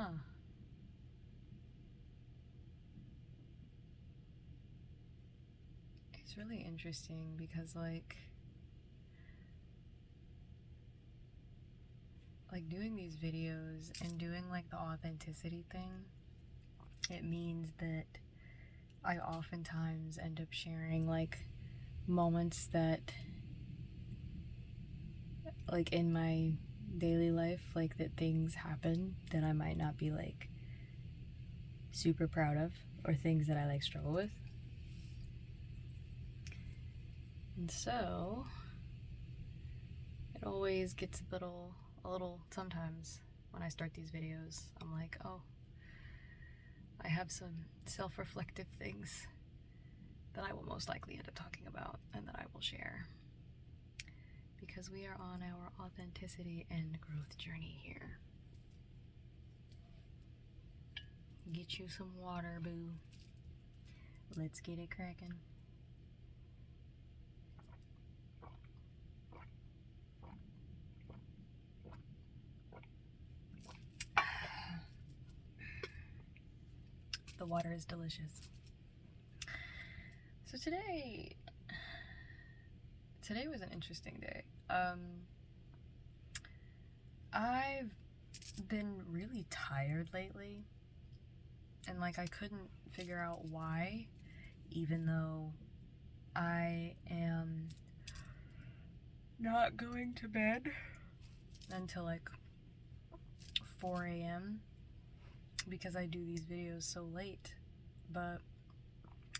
Huh. It's really interesting because like doing these videos and doing like the authenticity thing, it means that I oftentimes end up sharing like moments that like in my daily life, like that things happen that I might not be like super proud of, or things that I like struggle with. And so it always gets a little sometimes when I start these videos, I'm like, oh, I have some self-reflective things that I will most likely end up talking about and that I will share, because we are on our authenticity and growth journey here. Get you some water, boo. Let's get it cracking. The water is delicious. So today was an interesting day. I've been really tired lately, and like I couldn't figure out why, even though I am not going to bed until like 4 a.m. because I do these videos so late. But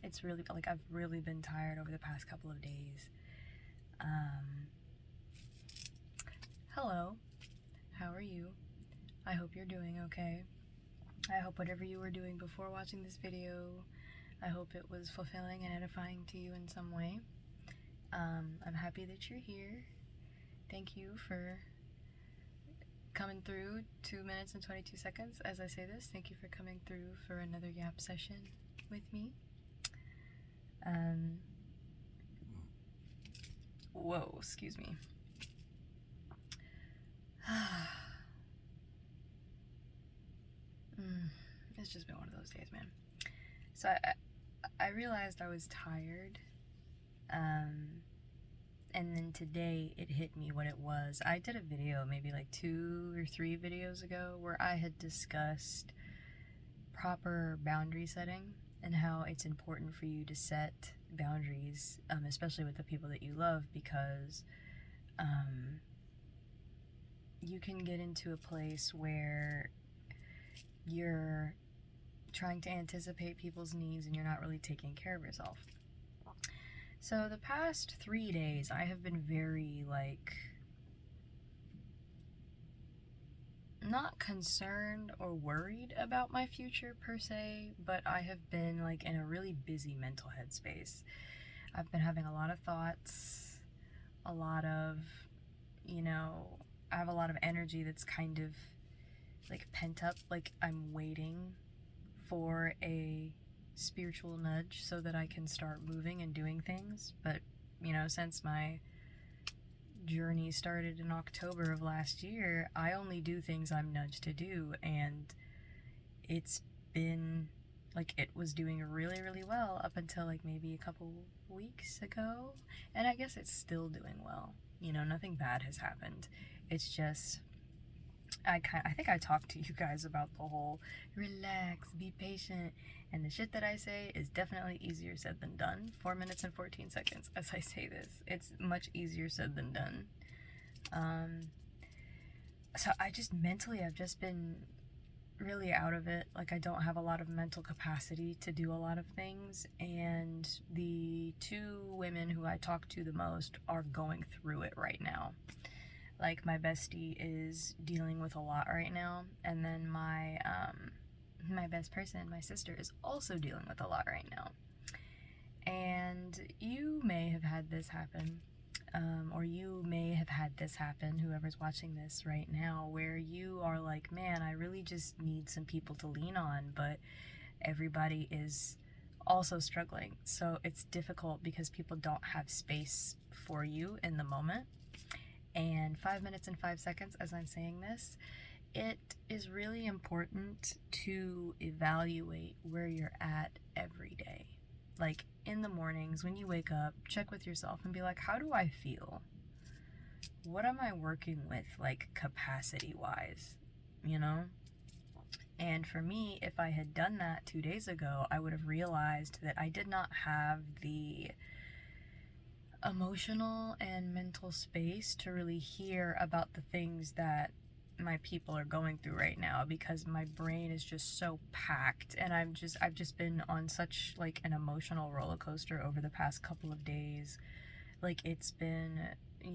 it's really like I've really been tired over the past couple of days. Hello, how are you? I hope you're doing okay. I hope whatever you were doing before watching this video, I hope it was fulfilling and edifying to you in some way. I'm happy that you're here. Thank you for coming through 2 minutes and 22 seconds as I say this. Thank you for coming through for another yap session with me. Whoa, excuse me. It's just been one of those days, man. So I realized I was tired, and then today it hit me what it was. I did a video maybe like 2 or 3 videos ago where I had discussed proper boundary setting and how it's important for you to set boundaries, especially with the people that you love, because you can get into a place where you're trying to anticipate people's needs and you're not really taking care of yourself. So the past 3 days I have been very like not concerned or worried about my future per se, but I have been like in a really busy mental headspace. I've been having a lot of thoughts, a lot of, I have a lot of energy that's kind of like pent up, like I'm waiting for a spiritual nudge so that I can start moving and doing things. But since my journey started in October of last year, I only do things I'm nudged to do, and it's been like it was doing really, really well up until like maybe a couple weeks ago, and I guess it's still doing well. Nothing bad has happened. It's just I think I talked to you guys about the whole relax, be patient, and the shit that I say is definitely easier said than done. 4 minutes and 14 seconds as I say this. It's much easier said than done. So I just mentally, I've just been really out of it. Like I don't have a lot of mental capacity to do a lot of things, and the 2 women who I talk to the most are going through it right now. Like my bestie is dealing with a lot right now, and then my best person, my sister, is also dealing with a lot right now. And you may have had this happen, or you may have had this happen, whoever's watching this right now, where you are like, man, I really just need some people to lean on, but everybody is also struggling. So it's difficult because people don't have space for you in the moment. And 5 minutes and 5 seconds as I'm saying this it is really important to evaluate where you're at every day. Like in the mornings when you wake up, check with yourself and be like, how do I feel? What am I working with, like capacity wise, you know? And for me, if I had done that 2 days ago, I would have realized that I did not have the emotional and mental space to really hear about the things that my people are going through right now, because my brain is just so packed, and I've just been on such like an emotional roller coaster over the past couple of days. Like it's been,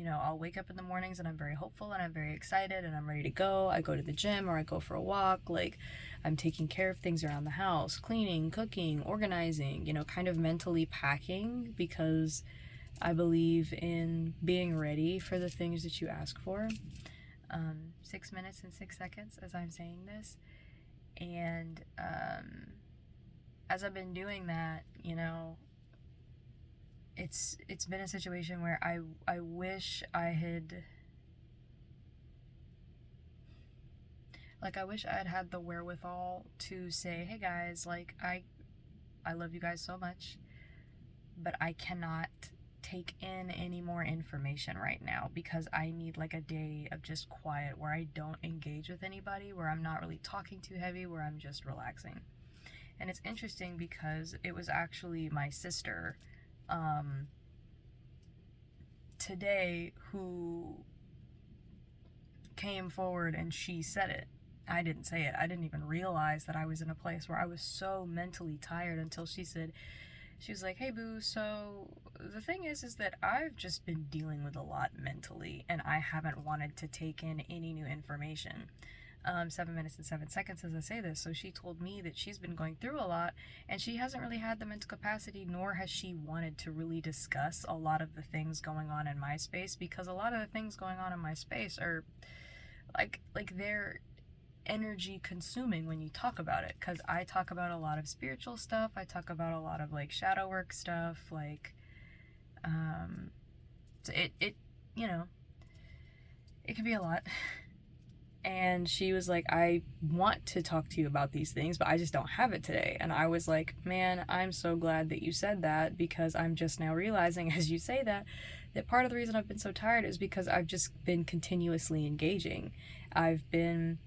I'll wake up in the mornings and I'm very hopeful and I'm very excited and I'm ready to go. I go to the gym or I go for a walk. Like I'm taking care of things around the house, cleaning, cooking, organizing, kind of mentally packing, because I believe in being ready for the things that you ask for. 6 minutes and 6 seconds as I'm saying this. And as I've been doing that, it's been a situation where I wish I had, like, I wish I had the wherewithal to say, hey guys, like I love you guys so much, but I cannot take in any more information right now, because I need like a day of just quiet where I don't engage with anybody, where I'm not really talking too heavy, where I'm just relaxing. And it's interesting because it was actually my sister today who came forward and she said it. I didn't say it. I didn't even realize that I was in a place where I was so mentally tired until she was like, hey boo, so the thing is that I've just been dealing with a lot mentally and I haven't wanted to take in any new information. 7 minutes and 7 seconds as I say this. So she told me that she's been going through a lot and she hasn't really had the mental capacity, nor has she wanted to really discuss a lot of the things going on in my space, because a lot of the things going on in my space are like they're energy consuming when you talk about it, because I talk about a lot of spiritual stuff. I talk about a lot of like shadow work stuff, like so it it can be a lot. And she was like, I want to talk to you about these things, but I just don't have it today. And I was like, man, I'm so glad that you said that, because I'm just now realizing as you say that part of the reason I've been so tired is because I've just been continuously engaging. I've been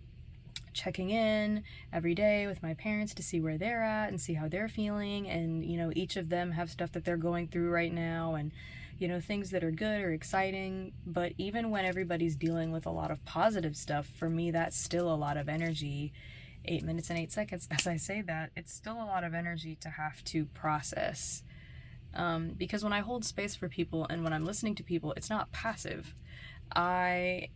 checking in every day with my parents to see where they're at and see how they're feeling, and each of them have stuff that they're going through right now, and things that are good or exciting. But even when everybody's dealing with a lot of positive stuff, for me that's still a lot of energy. 8 minutes and 8 seconds as I say that, it's still a lot of energy to have to process, because when I hold space for people and when I'm listening to people, it's not passive. I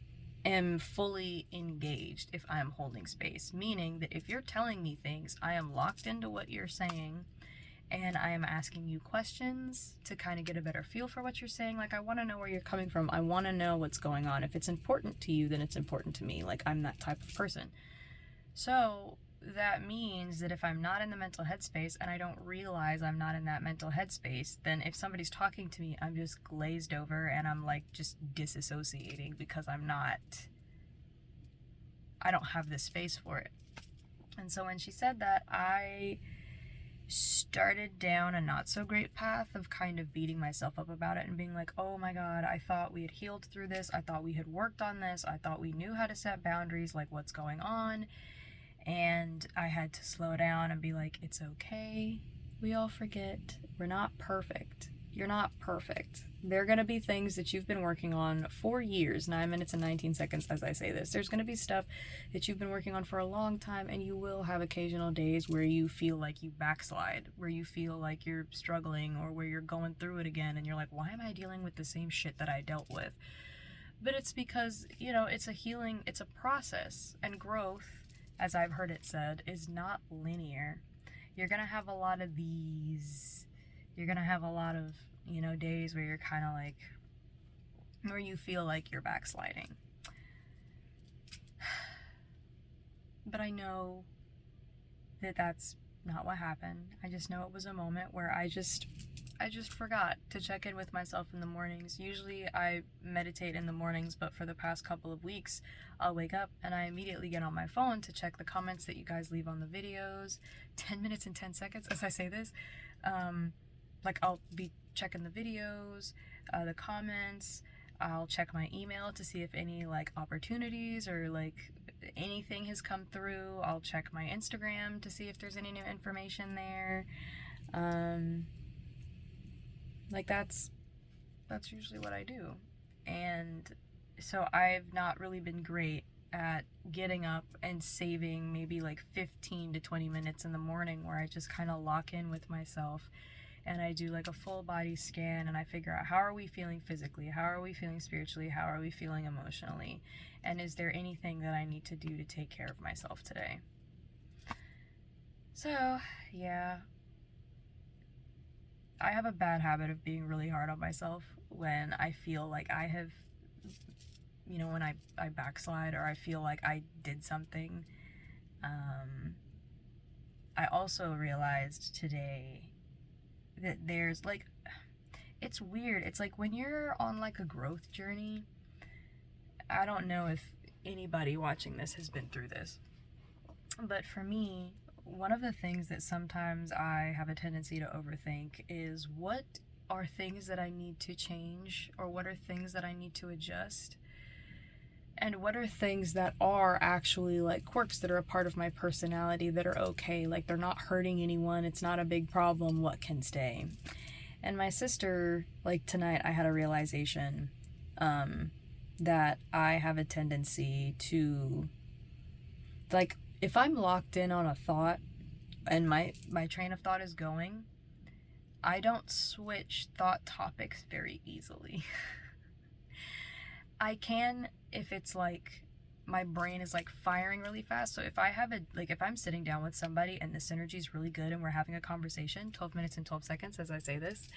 am fully engaged if I am holding space, meaning that if you're telling me things, I am locked into what you're saying, and I am asking you questions to kind of get a better feel for what you're saying. Like, I want to know where you're coming from. I want to know what's going on. If it's important to you, then it's important to me. Like, I'm that type of person. So that means that if I'm not in the mental headspace and I don't realize I'm not in that mental headspace, then if somebody's talking to me, I'm just glazed over and I'm like just disassociating, because I don't have the space for it. And so when she said that, I started down a not so great path of kind of beating myself up about it and being like, oh my god, I thought we had healed through this. I thought we had worked on this. I thought we knew how to set boundaries. Like, what's going on? And I had to slow down and be like, it's okay. We all forget. We're not perfect. You're not perfect. There are going to be things that you've been working on for years, 9 minutes and 19 seconds as I say this. There's going to be stuff that you've been working on for a long time, and you will have occasional days where you feel like you backslide, where you feel like you're struggling, or where you're going through it again and you're like, why am I dealing with the same shit that I dealt with? But it's because, it's a healing, it's a process, and growth, as I've heard it said, is not linear. You're going to have a lot of these. You're going to have a lot of, days where you're kind of like, where you feel like you're backsliding. But I know that that's not what happened. I just know it was a moment where I I just forgot to check in with myself in the mornings. Usually I meditate in the mornings, but for the past couple of weeks, I'll wake up and I immediately get on my phone to check the comments that you guys leave on the videos. 10 minutes and 10 seconds as I say this. Like I'll be checking the videos, the comments. I'll check my email to see if any like opportunities or like anything has come through. I'll check my Instagram to see if there's any new information there. Like that's usually what I do. And so I've not really been great at getting up and saving maybe like 15 to 20 minutes in the morning where I just kind of lock in with myself and I do like a full body scan and I figure out how are we feeling physically, how are we feeling spiritually, how are we feeling emotionally, and is there anything that I need to do to take care of myself today. So yeah, I have a bad habit of being really hard on myself when I feel like I have, you know, when I backslide or I feel like I did something. I also realized today that there's like, it's weird. It's like when you're on like a growth journey, I don't know if anybody watching this has been through this, but for me, one of the things that sometimes I have a tendency to overthink is what are things that I need to change or what are things that I need to adjust and what are things that are actually like quirks that are a part of my personality that are okay, like they're not hurting anyone, it's not a big problem, what can stay. And my sister, like tonight I had a realization that I have a tendency to, like, if I'm locked in on a thought and my train of thought is going, I don't switch thought topics very easily. I can if it's like my brain is like firing really fast. So if I have if I'm sitting down with somebody and the synergy is really good and we're having a conversation, 12 minutes and 12 seconds as I say this.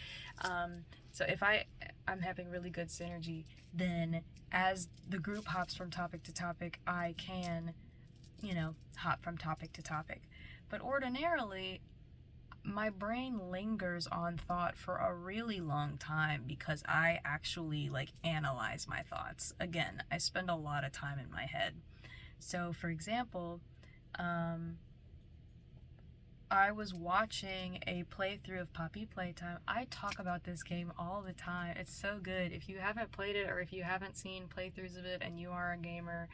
So if I'm having really good synergy, then as the group hops from topic to topic, I can, hop from topic to topic. But ordinarily, my brain lingers on thought for a really long time because I actually analyze my thoughts. Again, I spend a lot of time in my head. So for example, I was watching a playthrough of Poppy Playtime. I talk about this game all the time. It's so good. If you haven't played it or if you haven't seen playthroughs of it and you are a gamer,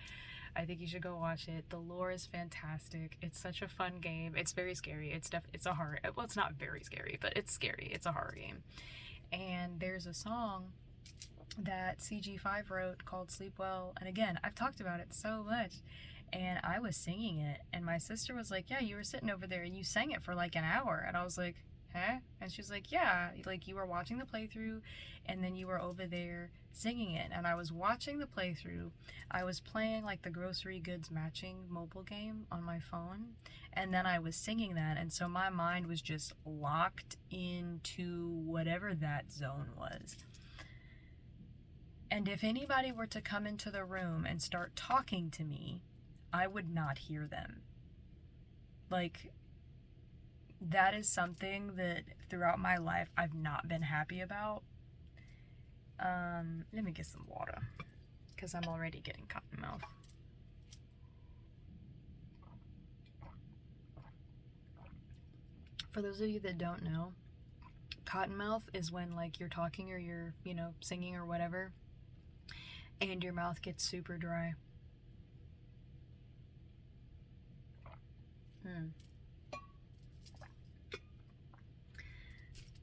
I think you should go watch it. The lore is fantastic. It's such a fun game. It's very scary. It's a horror. Well, it's not very scary, but it's scary. It's a horror game. And there's a song that CG5 wrote called Sleep Well. And again, I've talked about it so much. And I was singing it. And my sister was like, yeah, you were sitting over there and you sang it for like an hour. And I was like, huh? And she's like, yeah, like you were watching the playthrough and then you were over there singing it. And I was watching the playthrough. I was playing like the grocery goods matching mobile game on my phone. And then I was singing that. And so my mind was just locked into whatever that zone was. And if anybody were to come into the room and start talking to me, I would not hear them. Like, that is something that throughout my life I've not been happy about. Let me get some water because I'm already getting cotton mouth. For those of you that don't know, cotton mouth is when you're talking or you're, singing or whatever, and your mouth gets super dry.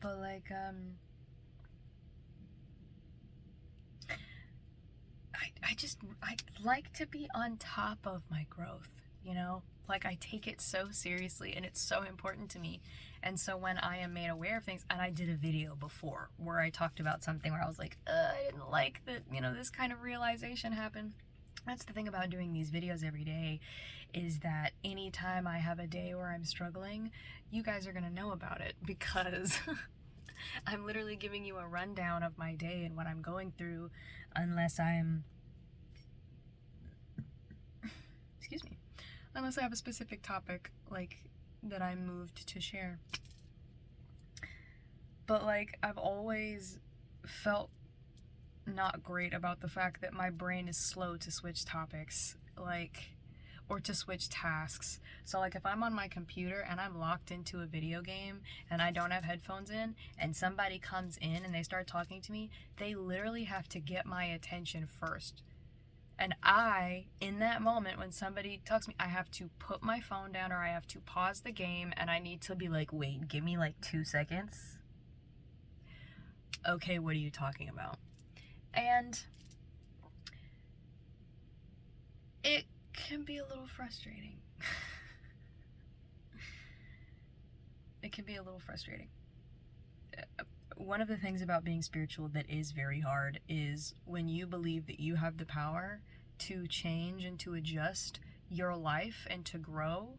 But I like to be on top of my growth, I take it so seriously and it's so important to me. And so when I am made aware of things, and I did a video before where I talked about something where I was like, I didn't like that, this kind of realization happened. That's the thing about doing these videos every day, is that anytime I have a day where I'm struggling, you guys are gonna know about it because I'm literally giving you a rundown of my day and what I'm going through, unless I have a specific topic that I'm moved to share. But like, I've always felt not great about the fact that my brain is slow to switch topics, like, or to switch tasks. So like, if I'm on my computer and I'm locked into a video game and I don't have headphones in and somebody comes in and they start talking to me, they literally have to get my attention first. And I, in that moment when somebody talks to me, I have to put my phone down, or I have to pause the game, and I need to be like, wait, give me like 2 seconds. Okay, what are you talking about? And it can be a little frustrating. It can be a little frustrating. One of the things about being spiritual that is very hard is when you believe that you have the power to change and to adjust your life and to grow.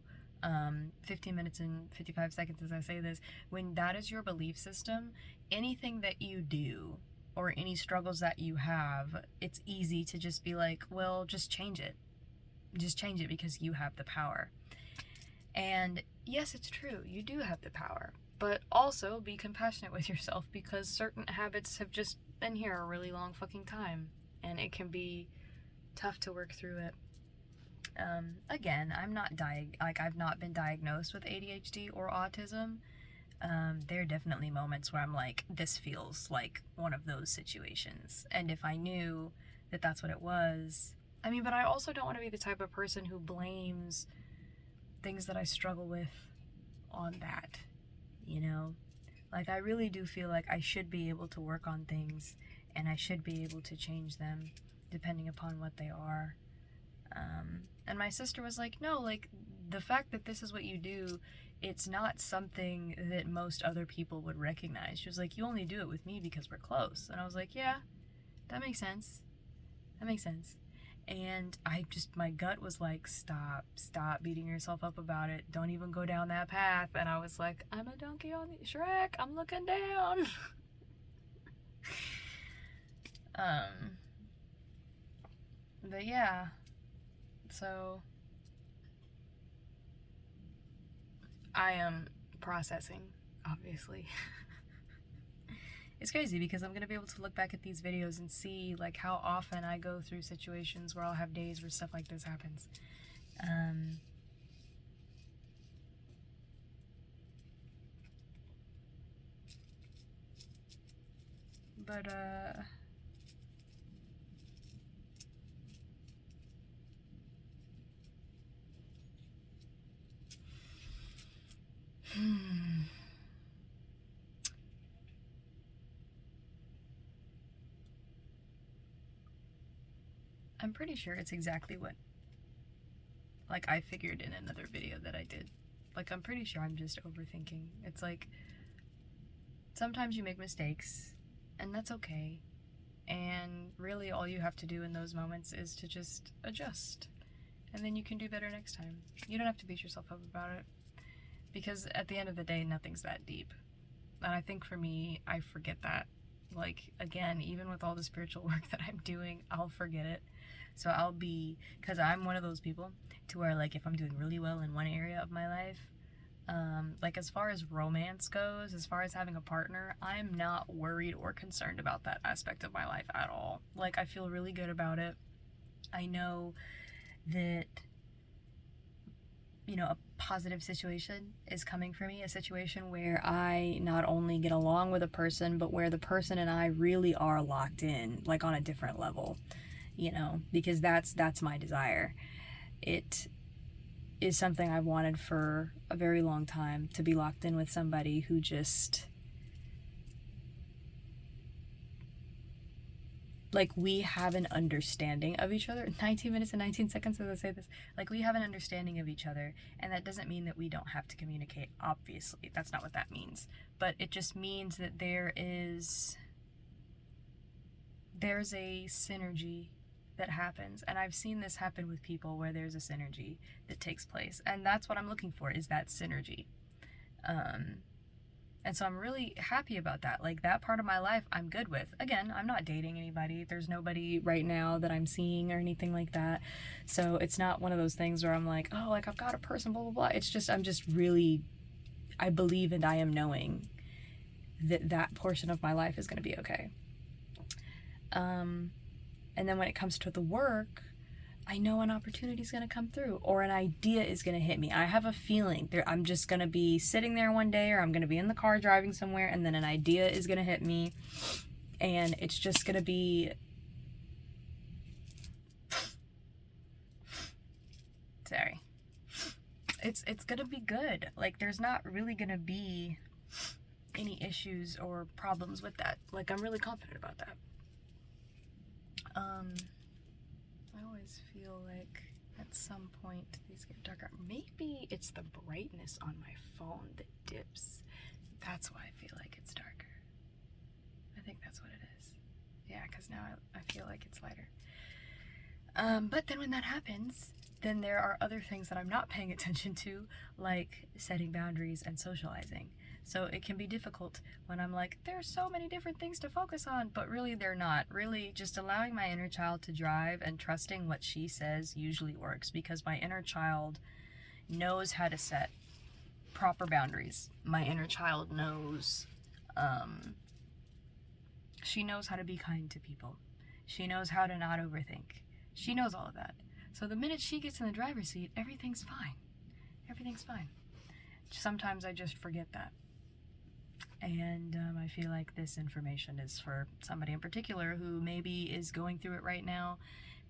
15 minutes and 55 seconds as I say this, when that is your belief system, anything that you do or any struggles that you have, it's easy to just be like, well, just change it. Just change it because you have the power. And yes, it's true, you do have the power. But also be compassionate with yourself, because certain habits have just been here a really long fucking time, and it can be tough to work through it. Again, I've not been diagnosed with ADHD or autism. There are definitely moments where I'm like, this feels like one of those situations. And if I knew that that's what it was, but I also don't want to be the type of person who blames things that I struggle with on that. Like, I really do feel like I should be able to work on things, and I should be able to change them depending upon what they are. And my sister was like, no, like, the fact that this is what you do, it's not something that most other people would recognize. She was like, you only do it with me because we're close. And I was like, yeah, that makes sense. And my gut was like, stop beating yourself up about it. Don't even go down that path. And I was like, I'm a donkey on the Shrek. I'm looking down. But yeah, so I am processing, obviously. It's crazy because I'm going to be able to look back at these videos and see like how often I go through situations where I'll have days where stuff like this happens. I'm pretty sure it's exactly what, like, I figured in another video that I did. Like, I'm pretty sure I'm just overthinking. It's like, sometimes you make mistakes, and that's okay. And really all you have to do in those moments is to just adjust. And then you can do better next time. You don't have to beat yourself up about it. Because at the end of the day, nothing's that deep. And I think for me, I forget that. Like, again, even with all the spiritual work that I'm doing, I'll forget it. So because I'm one of those people to where, like, if I'm doing really well in one area of my life, like, as far as romance goes, as far as having a partner, I'm not worried or concerned about that aspect of my life at all. Like, I feel really good about it. I know that, a positive situation is coming for me, a situation where I not only get along with a person, but where the person and I really are locked in, like, on a different level, because that's my desire. It is something I've wanted for a very long time, to be locked in with somebody who just, like, we have an understanding of each other. 19 minutes and 19 seconds as I say this. Like, we have an understanding of each other, and that doesn't mean that we don't have to communicate, obviously. That's not what that means. But it just means that there's a synergy that happens. And I've seen this happen with people where there's a synergy that takes place. And that's what I'm looking for, is that synergy. And so I'm really happy about that. Like, that part of my life I'm good with. Again, I'm not dating anybody. There's nobody right now that I'm seeing or anything like that. So it's not one of those things where I'm like, oh, like, I've got a person, blah, blah, blah. It's just, I'm just really, I believe and I am knowing that portion of my life is going to be okay. And then when it comes to the work, I know an opportunity is going to come through, or an idea is going to hit me. I have a feeling I'm just going to be sitting there one day, or I'm going to be in the car driving somewhere, and then an idea is going to hit me, and it's just going to be... Sorry. It's going to be good. Like, there's not really going to be any issues or problems with that. Like, I'm really confident about that. I always feel like at some point these get darker. Maybe it's the brightness on my phone that dips. That's why I feel like it's darker. I think that's what it is. Yeah, because now I feel like it's lighter. But then when that happens, then there are other things that I'm not paying attention to, like setting boundaries and socializing. So it can be difficult when I'm like, there's so many different things to focus on, but really they're not. Really, just allowing my inner child to drive and trusting what she says usually works, because my inner child knows how to set proper boundaries. My inner child knows, she knows how to be kind to people. She knows how to not overthink. She knows all of that. So the minute she gets in the driver's seat, everything's fine. Everything's fine. Sometimes I just forget that. And I feel like this information is for somebody in particular who maybe is going through it right now.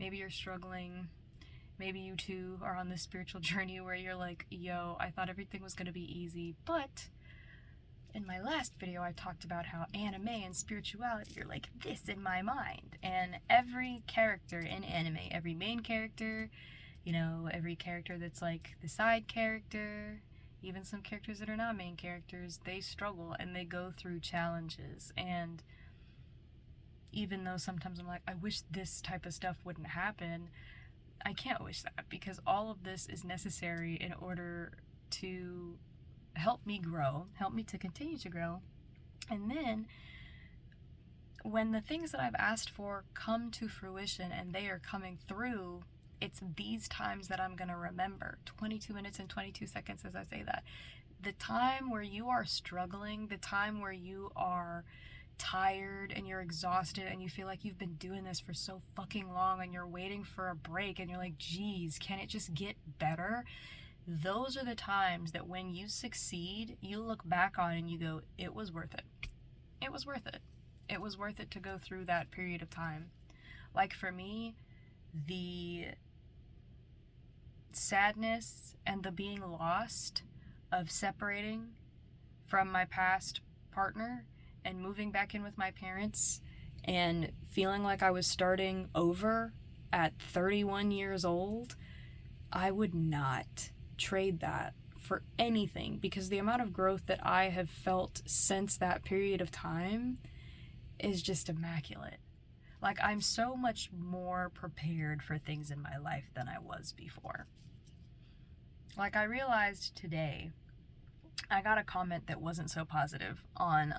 Maybe you're struggling. Maybe you too are on this spiritual journey where you're like, yo, I thought everything was going to be easy. But in my last video, I talked about how anime and spirituality are like this in my mind. And every character in anime, every main character, you know, every character that's like the side character, even some characters that are not main characters, they struggle and they go through challenges. And even though sometimes I'm like, I wish this type of stuff wouldn't happen, I can't wish that, because all of this is necessary in order to help me grow, help me to continue to grow. And then when the things that I've asked for come to fruition and they are coming through, it's these times that I'm going to remember. 22 minutes and 22 seconds as I say that. The time where you are struggling, the time where you are tired and you're exhausted and you feel like you've been doing this for so fucking long and you're waiting for a break and you're like, geez, can it just get better? Those are the times that when you succeed, you look back on and you go, it was worth it. It was worth it. It was worth it to go through that period of time. Like for me, the sadness and the being lost of separating from my past partner and moving back in with my parents and feeling like I was starting over at 31 years old, I would not trade that for anything, because the amount of growth that I have felt since that period of time is just immaculate. Like, I'm so much more prepared for things in my life than I was before. Like, I realized today, I got a comment that wasn't so positive on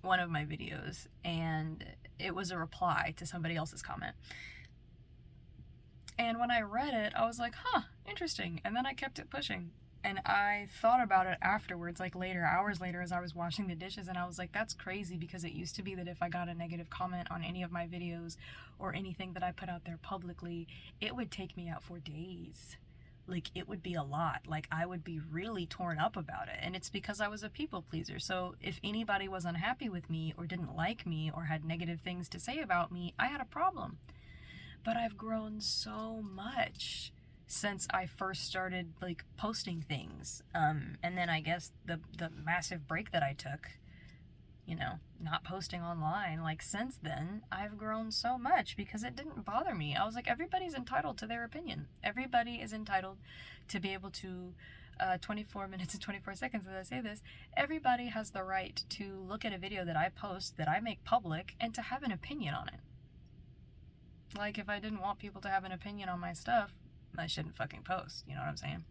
one of my videos, and it was a reply to somebody else's comment. And when I read it, I was like, huh, interesting. And then I kept it pushing. And I thought about it afterwards, like later, hours later, as I was washing the dishes, and I was like, that's crazy, because it used to be that if I got a negative comment on any of my videos or anything that I put out there publicly, it would take me out for days. Like, it would be a lot. Like, I would be really torn up about it. And it's because I was a people pleaser. So if anybody was unhappy with me or didn't like me or had negative things to say about me, I had a problem. But I've grown so much since I first started, like, posting things. And then I guess the massive break that I took, you know, not posting online, like, since then, I've grown so much because it didn't bother me. I was like, everybody's entitled to their opinion. Everybody is entitled to be able to, 24 minutes and 24 seconds as I say this, everybody has the right to look at a video that I post, that I make public, and to have an opinion on it. Like, if I didn't want people to have an opinion on my stuff, I shouldn't fucking post, you know what I'm saying?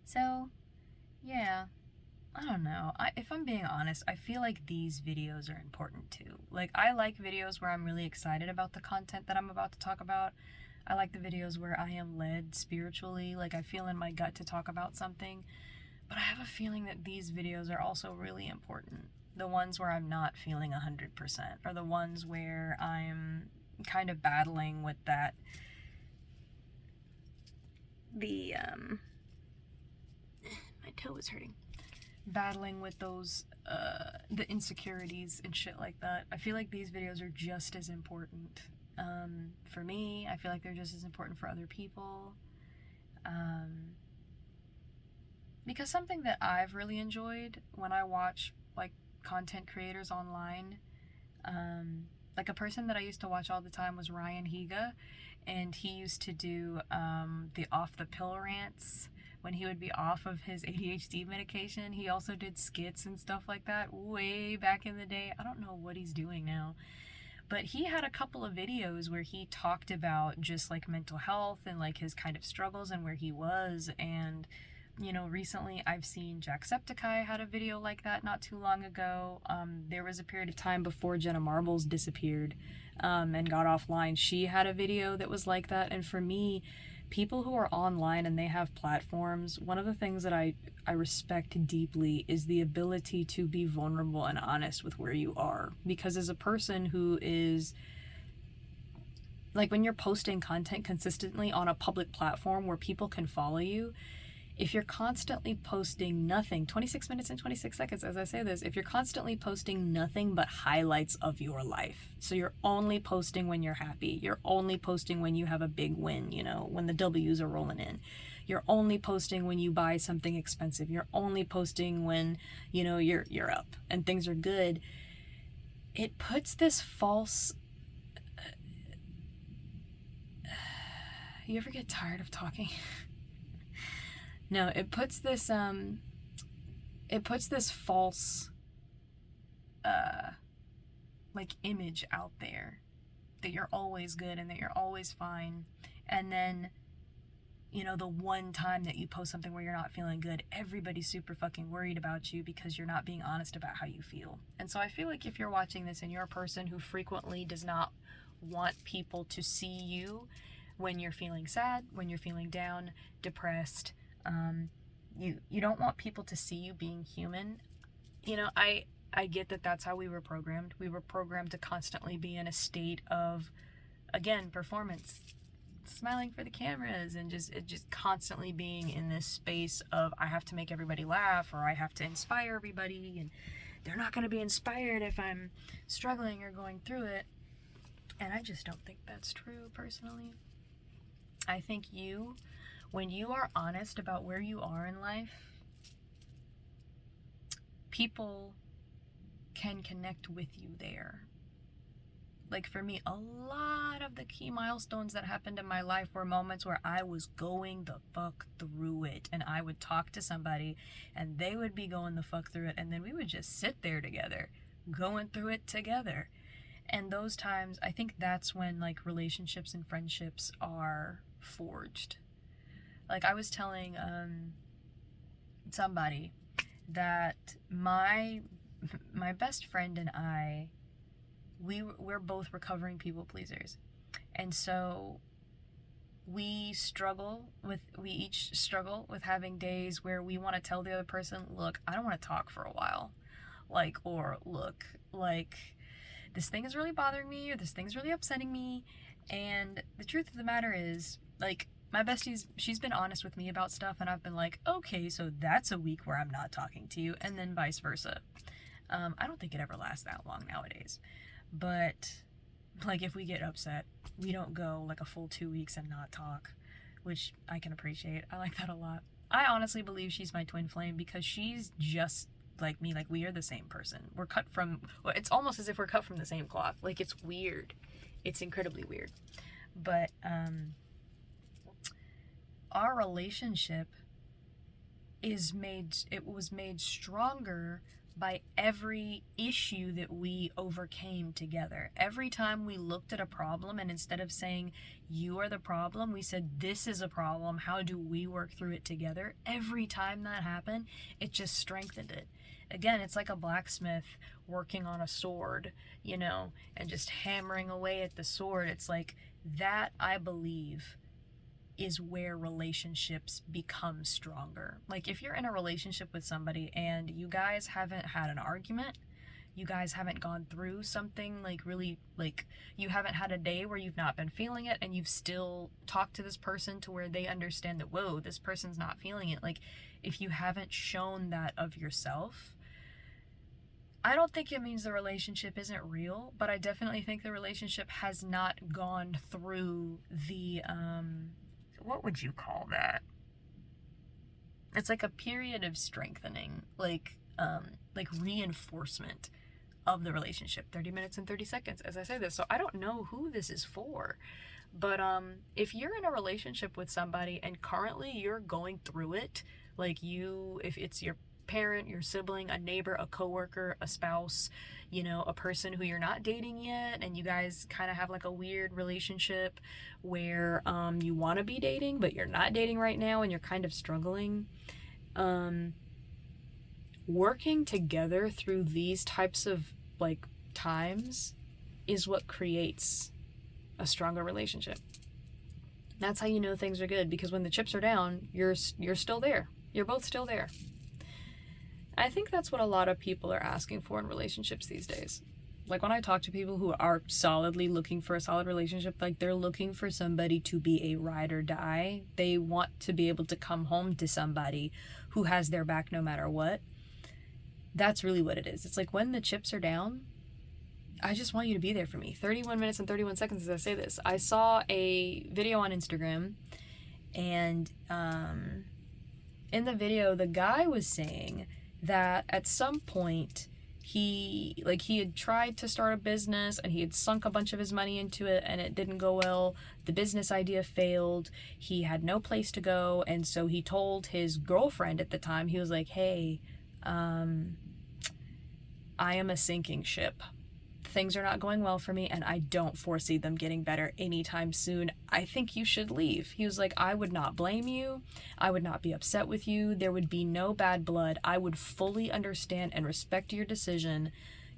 So, yeah, I don't know. If I'm being honest, I feel like these videos are important too. Like, I like videos where I'm really excited about the content that I'm about to talk about. I like the videos where I am led spiritually, like I feel in my gut to talk about something. But I have a feeling that these videos are also really important. The ones where I'm not feeling 100%, or the ones where I'm kind of battling with that, my toe is hurting. Battling with those, the insecurities and shit like that. I feel like these videos are just as important. For me, I feel like they're just as important for other people. Because something that I've really enjoyed when I watch, like, content creators online, like a person that I used to watch all the time was Ryan Higa, and he used to do the off the pill rants when he would be off of his ADHD medication. He also did skits and stuff like that way back in the day. I don't know what he's doing now. But he had a couple of videos where he talked about just like mental health and like his kind of struggles and where he was. And, you know, recently I've seen Jacksepticeye had a video like that not too long ago. There was a period of time before Jenna Marbles disappeared and got offline. She had a video that was like that. And for me, people who are online and they have platforms, one of the things that I respect deeply is the ability to be vulnerable and honest with where you are. Because as a person who is, like, when you're posting content consistently on a public platform where people can follow you, if you're constantly posting nothing, 26 minutes and 26 seconds as I say this, if you're constantly posting nothing but highlights of your life, so you're only posting when you're happy, you're only posting when you have a big win, you know, when the W's are rolling in, you're only posting when you buy something expensive, you're only posting when, you know, you're up and things are good, it puts this false... You ever get tired of talking? No, it puts this false, like, image out there that you're always good and that you're always fine. And then, you know, the one time that you post something where you're not feeling good, everybody's super fucking worried about you because you're not being honest about how you feel. And so I feel like if you're watching this and you're a person who frequently does not want people to see you when you're feeling sad, when you're feeling down, depressed, you don't want people to see you being human. You know, I get that that's how we were programmed. We were programmed to constantly be in a state of, again, performance, smiling for the cameras, and just constantly being in this space of I have to make everybody laugh, or I have to inspire everybody, and they're not going to be inspired if I'm struggling or going through it. And I just don't think that's true, personally. I think when you are honest about where you are in life, people can connect with you there. Like, for me, a lot of the key milestones that happened in my life were moments where I was going the fuck through it, and I would talk to somebody and they would be going the fuck through it, and then we would just sit there together, going through it together. And those times, I think that's when, like, relationships and friendships are forged. Like, I was telling somebody that my best friend and I, we're both recovering people pleasers, and so we each struggle with having days where we want to tell the other person, look, I don't want to talk for a while, like, or look, like, this thing is really bothering me, or this thing's really upsetting me. And the truth of the matter is, like, my bestie's, she's been honest with me about stuff, and I've been like, okay, so that's a week where I'm not talking to you, and then vice versa. I don't think it ever lasts that long nowadays. But, like, if we get upset, we don't go, like, a full 2 weeks and not talk, which I can appreciate. I like that a lot. I honestly believe she's my twin flame because she's just like me. Like, we are the same person. We're cut from, well, it's almost as if we're cut from the same cloth. Like, it's weird. It's incredibly weird. But, our relationship was made stronger by every issue that we overcame together. Every time we looked at a problem, and instead of saying, you are the problem, we said, this is a problem, how do we work through it together? Every time that happened, it just strengthened it. Again, it's like a blacksmith working on a sword, you know, and just hammering away at the sword. It's like that, I believe, is where relationships become stronger. Like, if you're in a relationship with somebody and you guys haven't had an argument, you guys haven't gone through something like really, like, you haven't had a day where you've not been feeling it, and you've still talked to this person to where they understand that, whoa, this person's not feeling it. Like, if you haven't shown that of yourself, I don't think it means the relationship isn't real, but I definitely think the relationship has not gone through the, what would you call that? It's like a period of strengthening, like reinforcement of the relationship. 30 minutes and 30 seconds as I say this. So I don't know who this is for, but if you're in a relationship with somebody and currently you're going through it, like if it's your parent, your sibling, a neighbor, a coworker, a spouse, you know, a person who you're not dating yet, and you guys kind of have like a weird relationship where you want to be dating but you're not dating right now and you're kind of struggling, working together through these types of like times is what creates a stronger relationship. That's how you know things are good, because when the chips are down, you're still there. You're both still there. I think that's what a lot of people are asking for in relationships these days. Like, when I talk to people who are solidly looking for a solid relationship, like, they're looking for somebody to be a ride or die. They want to be able to come home to somebody who has their back no matter what. That's really what it is. It's like, when the chips are down, I just want you to be there for me. 31 minutes and 31 seconds as I say this. I saw a video on Instagram, and in the video, the guy was saying that at some point he had tried to start a business and he had sunk a bunch of his money into it and it didn't go well. The business idea failed. He had no place to go, and so he told his girlfriend at the time, he was like, hey, I am a sinking ship. Things are not going well for me, and I don't foresee them getting better anytime soon. I think you should leave. He was like, I would not blame you. I would not be upset with you. There would be no bad blood. I would fully understand and respect your decision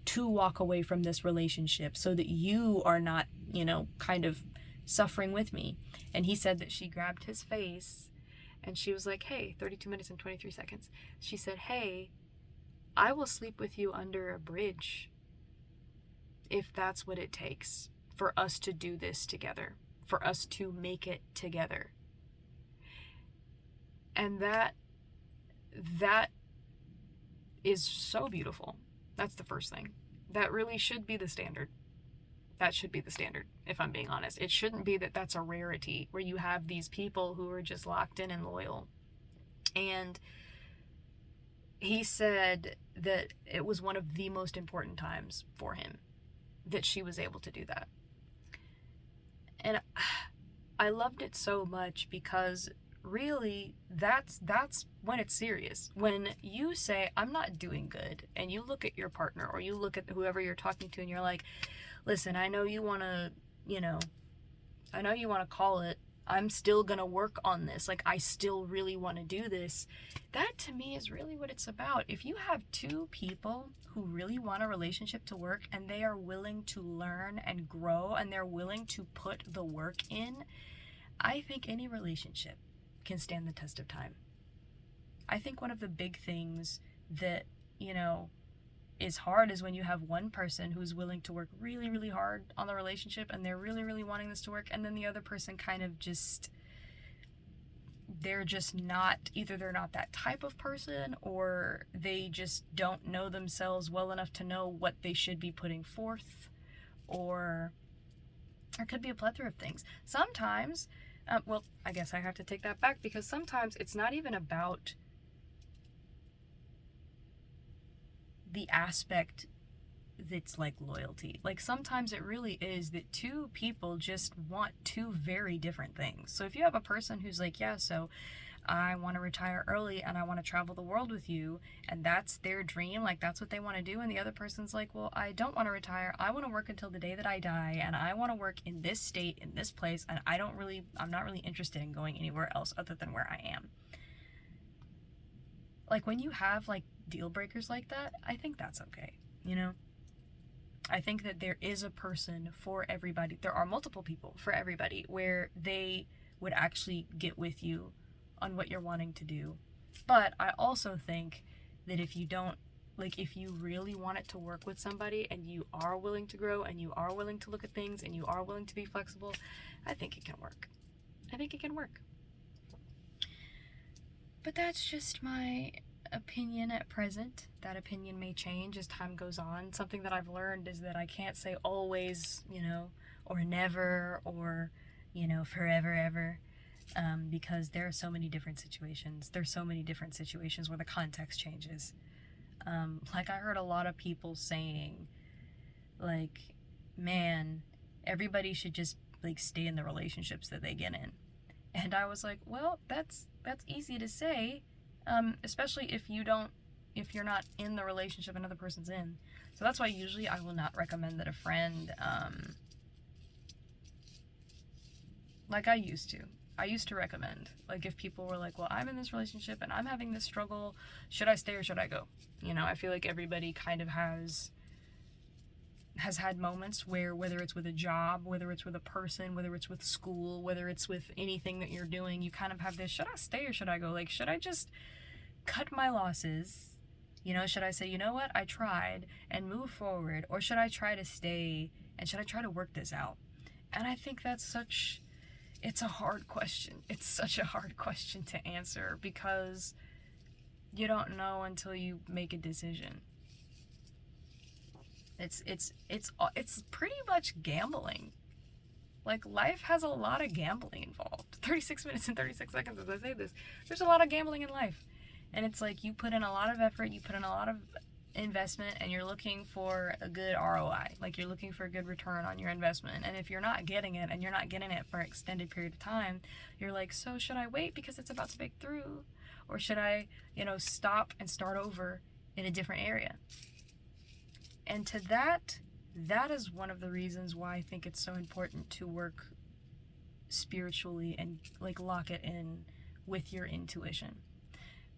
to walk away from this relationship so that you are not, you know, kind of suffering with me. And he said that she grabbed his face and she was like, hey, 32 minutes and 23 seconds. She said, hey, I will sleep with you under a bridge if that's what it takes for us to do this together, for us to make it together. And that is so beautiful. That's the first thing. That really should be the standard. That should be the standard, if I'm being honest. It shouldn't be that that's a rarity where you have these people who are just locked in and loyal. And he said that it was one of the most important times for him that she was able to do that. And I loved it so much because really that's when it's serious. When you say, I'm not doing good, and you look at your partner or you look at whoever you're talking to and you're like, listen, I know you want to, I know you want to call it, I'm still going to work on this. Like, I still really want to do this. That to me is really what it's about. If you have two people who really want a relationship to work and they are willing to learn and grow and they're willing to put the work in, I think any relationship can stand the test of time. I think one of the big things that, is hard is when you have one person who's willing to work really, really hard on the relationship and they're really, really wanting this to work, and then the other person kind of they're just not, either they're not that type of person or they just don't know themselves well enough to know what they should be putting forth, or there could be a plethora of things. Sometimes, I guess I have to take that back, because sometimes it's not even about the aspect that's like loyalty. Like, sometimes it really is that two people just want two very different things. So if you have a person who's like, yeah, so I want to retire early and I want to travel the world with you, and that's their dream, like that's what they want to do, and the other person's like, well, I don't want to retire, I want to work until the day that I die, and I want to work in this state, in this place, and I'm not really interested in going anywhere else other than where I am. Like, when you have like deal breakers like that, I think that's okay, I think that there is a person for everybody. There are multiple people for everybody where they would actually get with you on what you're wanting to do. But I also think that if you don't, like, if you really want it to work with somebody and you are willing to grow and you are willing to look at things and you are willing to be flexible, I think it can work. I think it can work. But that's just my opinion at present. That opinion may change as time goes on. Something that I've learned is that I can't say always, or never, or, forever, ever. Because there are so many different situations. There's so many different situations where the context changes. Like, I heard a lot of people saying, like, man, everybody should just, like, stay in the relationships that they get in. And I was like, well, that's easy to say, especially if you're not in the relationship another person's in. So that's why usually I will not recommend that a friend, like I used to recommend, like, if people were like, well, I'm in this relationship and I'm having this struggle, should I stay or should I go? I feel like everybody kind of has had moments where, whether it's with a job, whether it's with a person, whether it's with school, whether it's with anything that you're doing, you kind of have this, should I stay or should I go? Like, should I just cut my losses? Should I say, you know what, I tried, and move forward? Or should I try to stay, and should I try to work this out? And I think it's a hard question. It's such a hard question to answer, because you don't know until you make a decision. It's pretty much gambling. Like, life has a lot of gambling involved. 36 minutes and 36 seconds as I say this. There's a lot of gambling in life. And it's like, you put in a lot of effort, you put in a lot of investment, and you're looking for a good ROI. Like, you're looking for a good return on your investment. And if you're not getting it, and you're not getting it for an extended period of time, you're like, so should I wait because it's about to break through? Or should I, stop and start over in a different area? And to that is one of the reasons why I think it's so important to work spiritually and, like, lock it in with your intuition.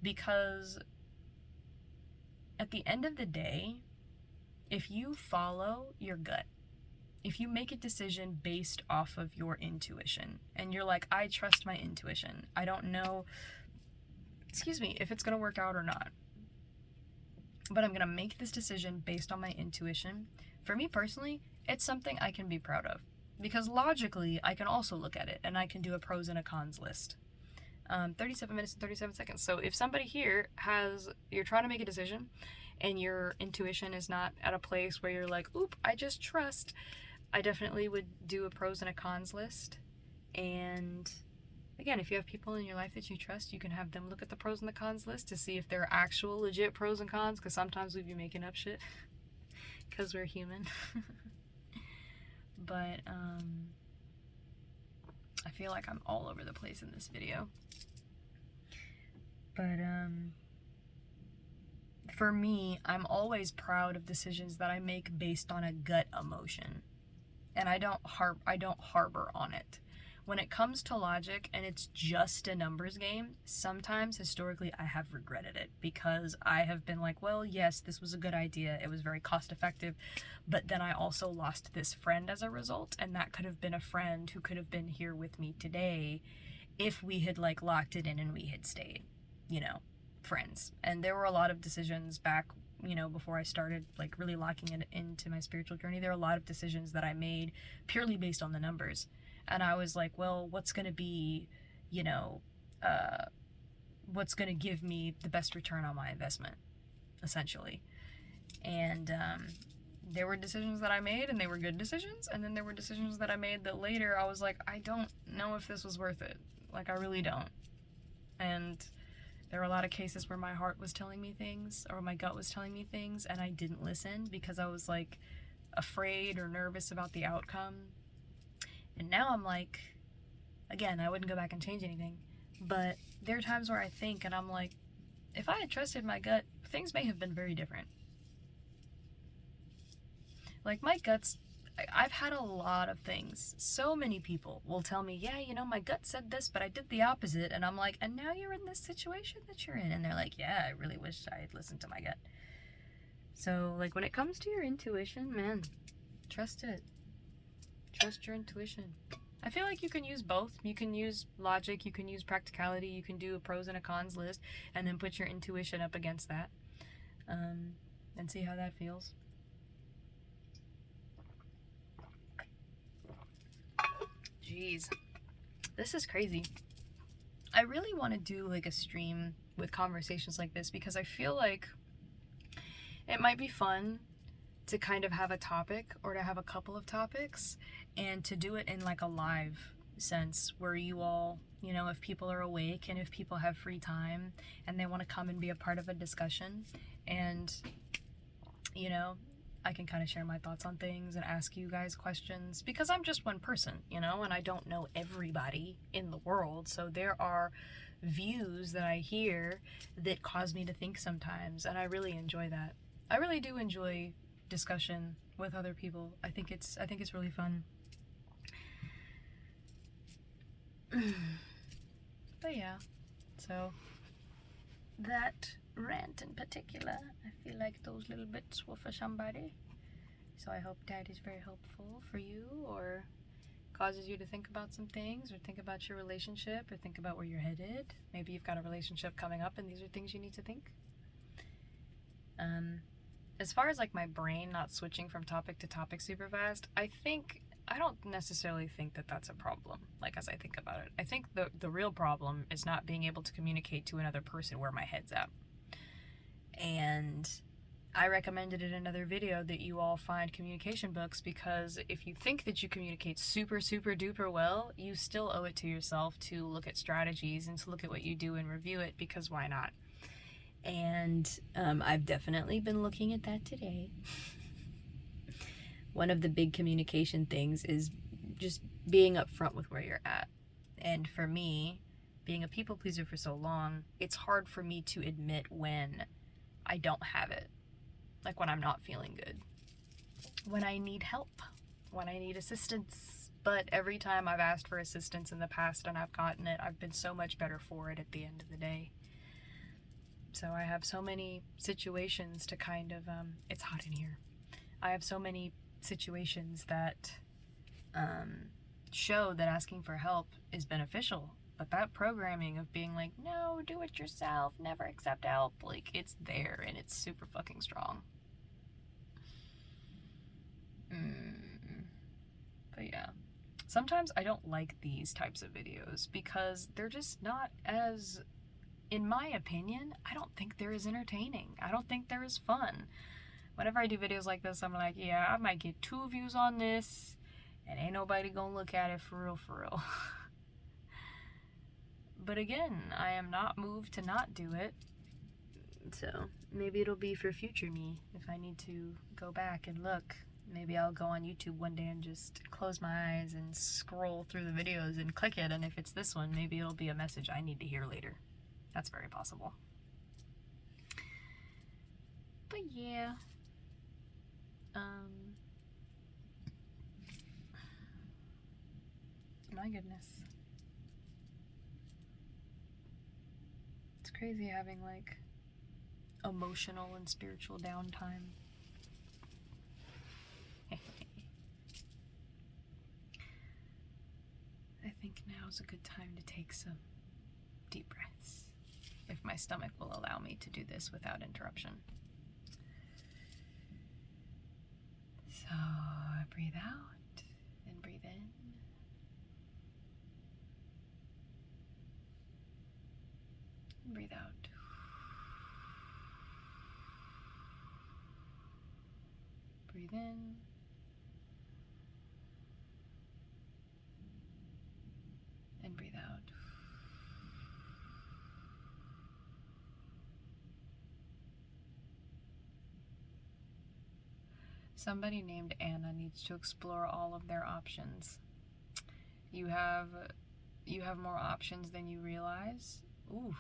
Because at the end of the day, if you follow your gut, if you make a decision based off of your intuition, and you're like, I trust my intuition, I don't know, if it's going to work out or not, but I'm going to make this decision based on my intuition. For me personally, it's something I can be proud of, because logically I can also look at it and I can do a pros and a cons list. 37 minutes and 37 seconds. So if somebody here you're trying to make a decision and your intuition is not at a place where you're like, oop, I just trust, I definitely would do a pros and a cons list. And again, if you have people in your life that you trust, you can have them look at the pros and the cons list to see if they're actual legit pros and cons, because sometimes we'd be making up shit because we're human. But I feel like I'm all over the place in this video. But for me, I'm always proud of decisions that I make based on a gut emotion, and I don't harbor on it. When it comes to logic and it's just a numbers game, sometimes historically I have regretted it, because I have been like, well, yes, this was a good idea, it was very cost effective, but then I also lost this friend as a result, and that could have been a friend who could have been here with me today if we had, like, locked it in and we had stayed, friends. And there were a lot of decisions back, before I started, like, really locking it into my spiritual journey. There were a lot of decisions that I made purely based on the numbers. And I was like, well, what's going to be, what's going to give me the best return on my investment, essentially. And there were decisions that I made, and they were good decisions. And then there were decisions that I made that later I was like, I don't know if this was worth it. Like, I really don't. And there were a lot of cases where my heart was telling me things, or my gut was telling me things, and I didn't listen because I was, like, afraid or nervous about the outcome. And now I'm like, again, I wouldn't go back and change anything, but there are times where I think, and I'm like, if I had trusted my gut, things may have been very different. Like, my gut's, I've had a lot of things. So many people will tell me, yeah, my gut said this, but I did the opposite. And I'm like, and now you're in this situation that you're in. And they're like, yeah, I really wish I had listened to my gut. So, like, when it comes to your intuition, man, trust it. Trust your intuition. I feel like you can use both. You can use logic, you can use practicality, you can do a pros and a cons list, and then put your intuition up against that, and see how that feels. Jeez, this is crazy. I really want to do like a stream with conversations like this because I feel like it might be fun to kind of have a topic or to have a couple of topics and to do it in like a live sense where you all, you know, if people are awake and if people have free time and they want to come and be a part of a discussion, and, you know, I can kind of share my thoughts on things and ask you guys questions because I'm just one person, you know, and I don't know everybody in the world. So there are views that I hear that cause me to think sometimes, and I really enjoy that. I really do enjoy discussion with other people. I think it's really fun. But yeah, so that rant in particular, I feel like those little bits were for somebody. So I hope that is very helpful for you, or causes you to think about some things, or think about your relationship, or think about where you're headed. Maybe you've got a relationship coming up and these are things you need to think. As far as like my brain not switching from topic to topic super fast, I don't necessarily think that that's a problem, like, as I think about it. I think the real problem is not being able to communicate to another person where my head's at. And I recommended in another video that you all find communication books, because if you think that you communicate super, super duper well, you still owe it to yourself to look at strategies and to look at what you do and review it, because why not? And I've definitely been looking at that today. One of the big communication things is just being upfront with where you're at. And for me, being a people pleaser for so long, it's hard for me to admit when I don't have it. Like when I'm not feeling good, when I need help, when I need assistance. But every time I've asked for assistance in the past and I've gotten it, I've been so much better for it at the end of the day. So I have so many situations to kind of, it's hot in here. I have so many situations that show that asking for help is beneficial. But that programming of being like, no, do it yourself, never accept help, like, it's there and it's super fucking strong. But yeah. Sometimes I don't like these types of videos because they're just not as, in my opinion, I don't think they're as entertaining. I don't think they're as fun. Whenever I do videos like this, I'm like, yeah, I might get 2 views on this and ain't nobody gonna look at it for real, for real. But again, I am not moved to not do it. So maybe it'll be for future me if I need to go back and look. Maybe I'll go on YouTube one day and just close my eyes and scroll through the videos and click it, and if it's this one, maybe it'll be a message I need to hear later. That's very possible. But yeah. My goodness. It's crazy having like emotional and spiritual downtime. I think now's a good time to take some deep breaths, if my stomach will allow me to do this without interruption. So breathe out and breathe in. And breathe out. Breathe in. And breathe out. Somebody named Anna needs to explore all of their options. You have more options than you realize. Ooh,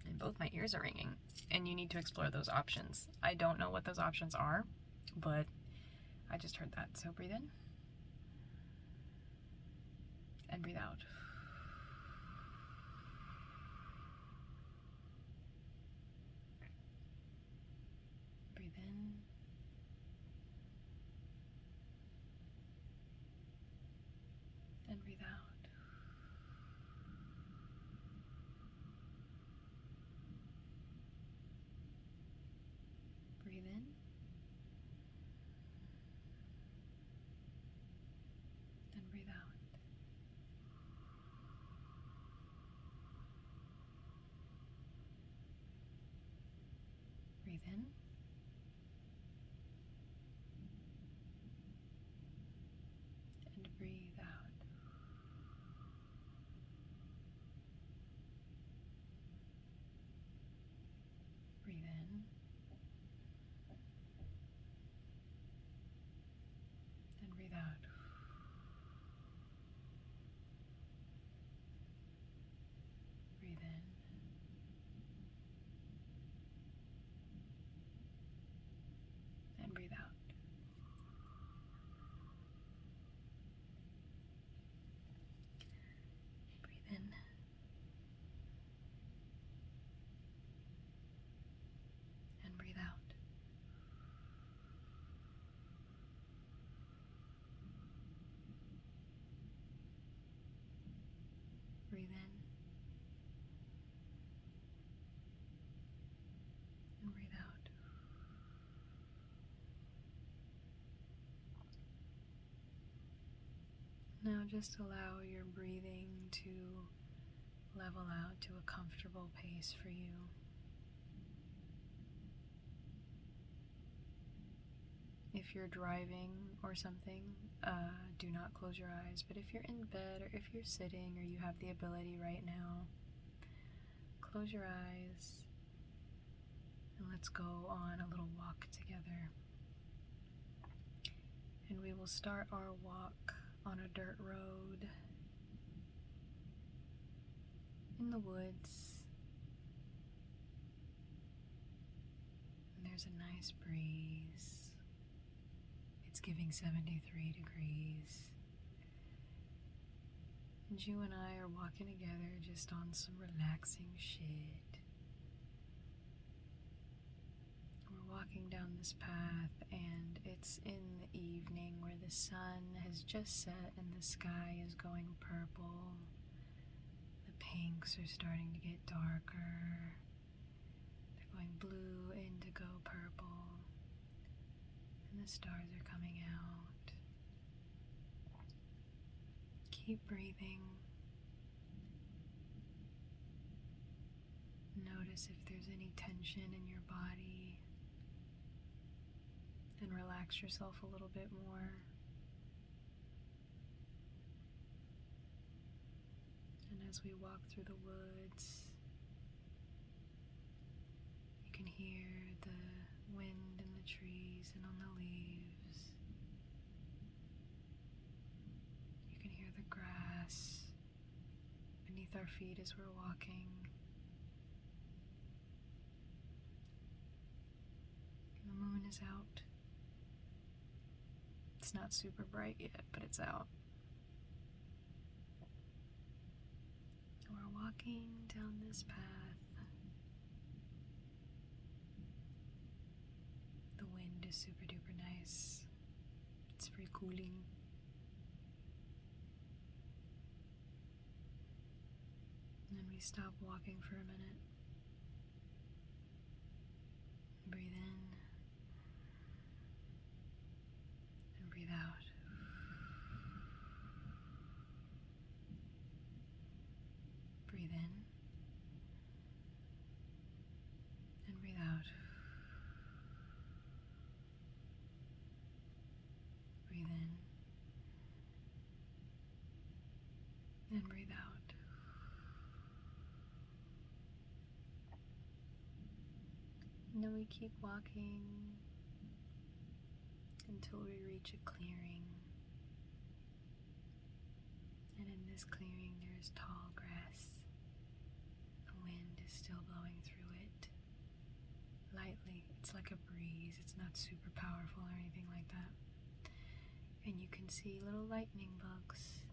and both my ears are ringing. And you need to explore those options. I don't know what those options are, but I just heard that. So breathe in. And breathe out. Breathe in. And breathe out. Breathe in. And breathe out. Breathe in. And breathe out. Breathe in. And breathe out. Breathe in. And breathe out. Breathe in. And breathe out. Now just allow your breathing to level out to a comfortable pace for you. If you're driving or something, do not close your eyes. But if you're in bed or if you're sitting or you have the ability right now, close your eyes and let's go on a little walk together. And we will start our walk on a dirt road in the woods. And there's a nice breeze. It's giving 73 degrees. And you and I are walking together just on some relaxing shit. We're walking down this path and it's in the evening where the sun has just set and the sky is going purple. The pinks are starting to get darker. They're going blue, indigo, purple. And the stars are coming out. Keep breathing. Notice if there's any tension in your body. And relax yourself a little bit more. And as we walk through the woods, you can hear the wind in the trees and on the leaves. You can hear the grass beneath our feet as we're walking. And the moon is out. It's not super bright yet, but it's out. We're walking down this path. The wind is super duper nice. It's very cooling. And then we stop walking for a minute. Breathe in. And breathe out. Breathe in. And breathe out. Breathe in. And breathe out. And then we keep walking until we reach a clearing. And in this clearing there is tall grass. The wind is still blowing through it. Lightly. It's like a breeze. It's not super powerful or anything like that. And you can see little lightning bugs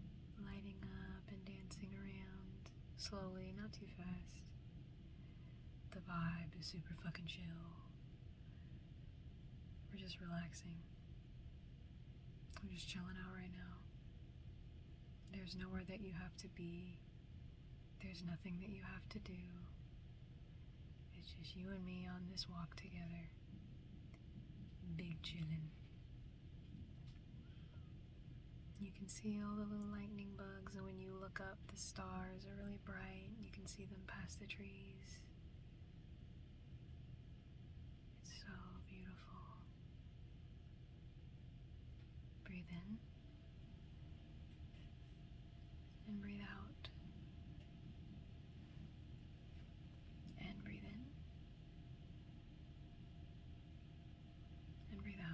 lighting up and dancing around. Slowly, not too fast. The vibe is super fucking chill. We're just relaxing. We're just chilling out right now. There's nowhere that you have to be. There's nothing that you have to do. It's just you and me on this walk together. Big chillin'. You can see all the little lightning bugs, and when you look up, the stars are really bright. You can see them past the trees. in and breathe out. And breathe in and breathe out.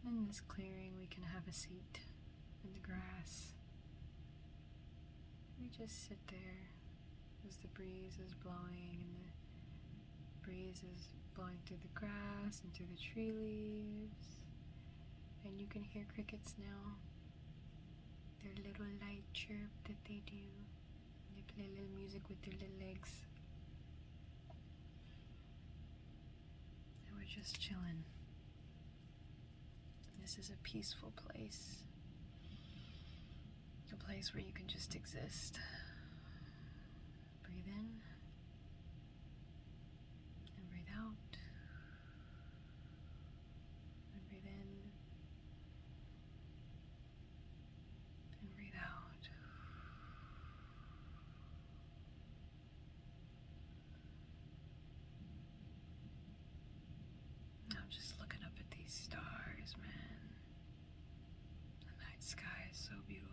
In this clearing, we can have a seat in the grass. We just sit there as the breeze is blowing, and the breeze is blowing through the grass and through the tree leaves. And you can hear crickets now. Their little light chirp that they do. They play a little music with their little legs. And we're just chilling. This is a peaceful place. A place where you can just exist. Breathe in and breathe out. And breathe in and breathe out. I'm just looking up at these stars, man. The night sky is so beautiful.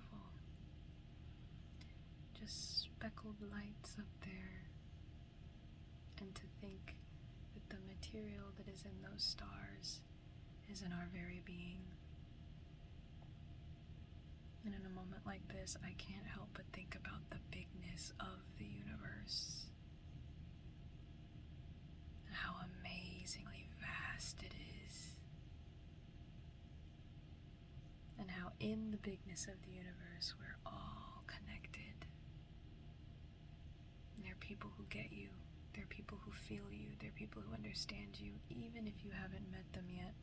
Just speckled lights up there. And to think that the material that is in those stars is in our very being. And in a moment like this, I can't help but think about the bigness of the universe. And how amazingly vast it is. And how in the bigness of the universe, we're all connected. And there are people who get you. There are people who feel you. There are people who understand you, even if you haven't met them yet.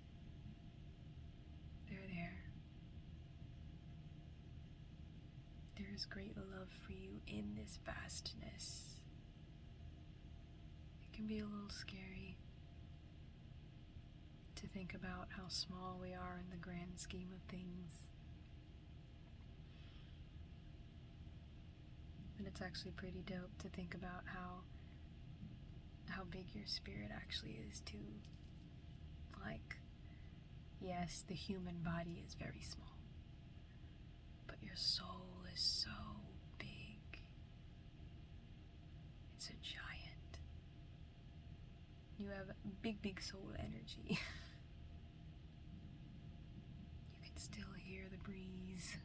They're there. There is great love for you in this vastness. It can be a little scary to think about how small we are in the grand scheme of things. And it's actually pretty dope to think about how big your spirit actually is too. Like, yes, the human body is very small, but your soul is so big. It's a giant. You have big soul energy. You can still hear the breeze.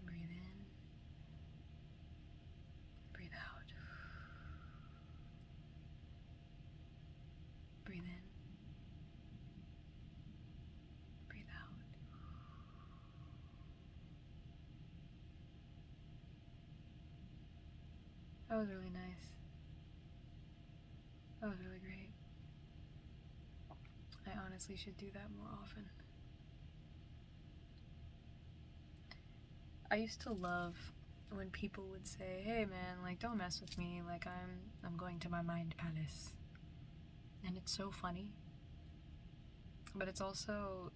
Breathe in. Breathe out. Breathe in. Breathe out. That was really nice. That was really great. I honestly should do that more often. I used to love when people would say, "Hey man, like don't mess with me, like I'm going to my mind palace." And it's so funny. But it's also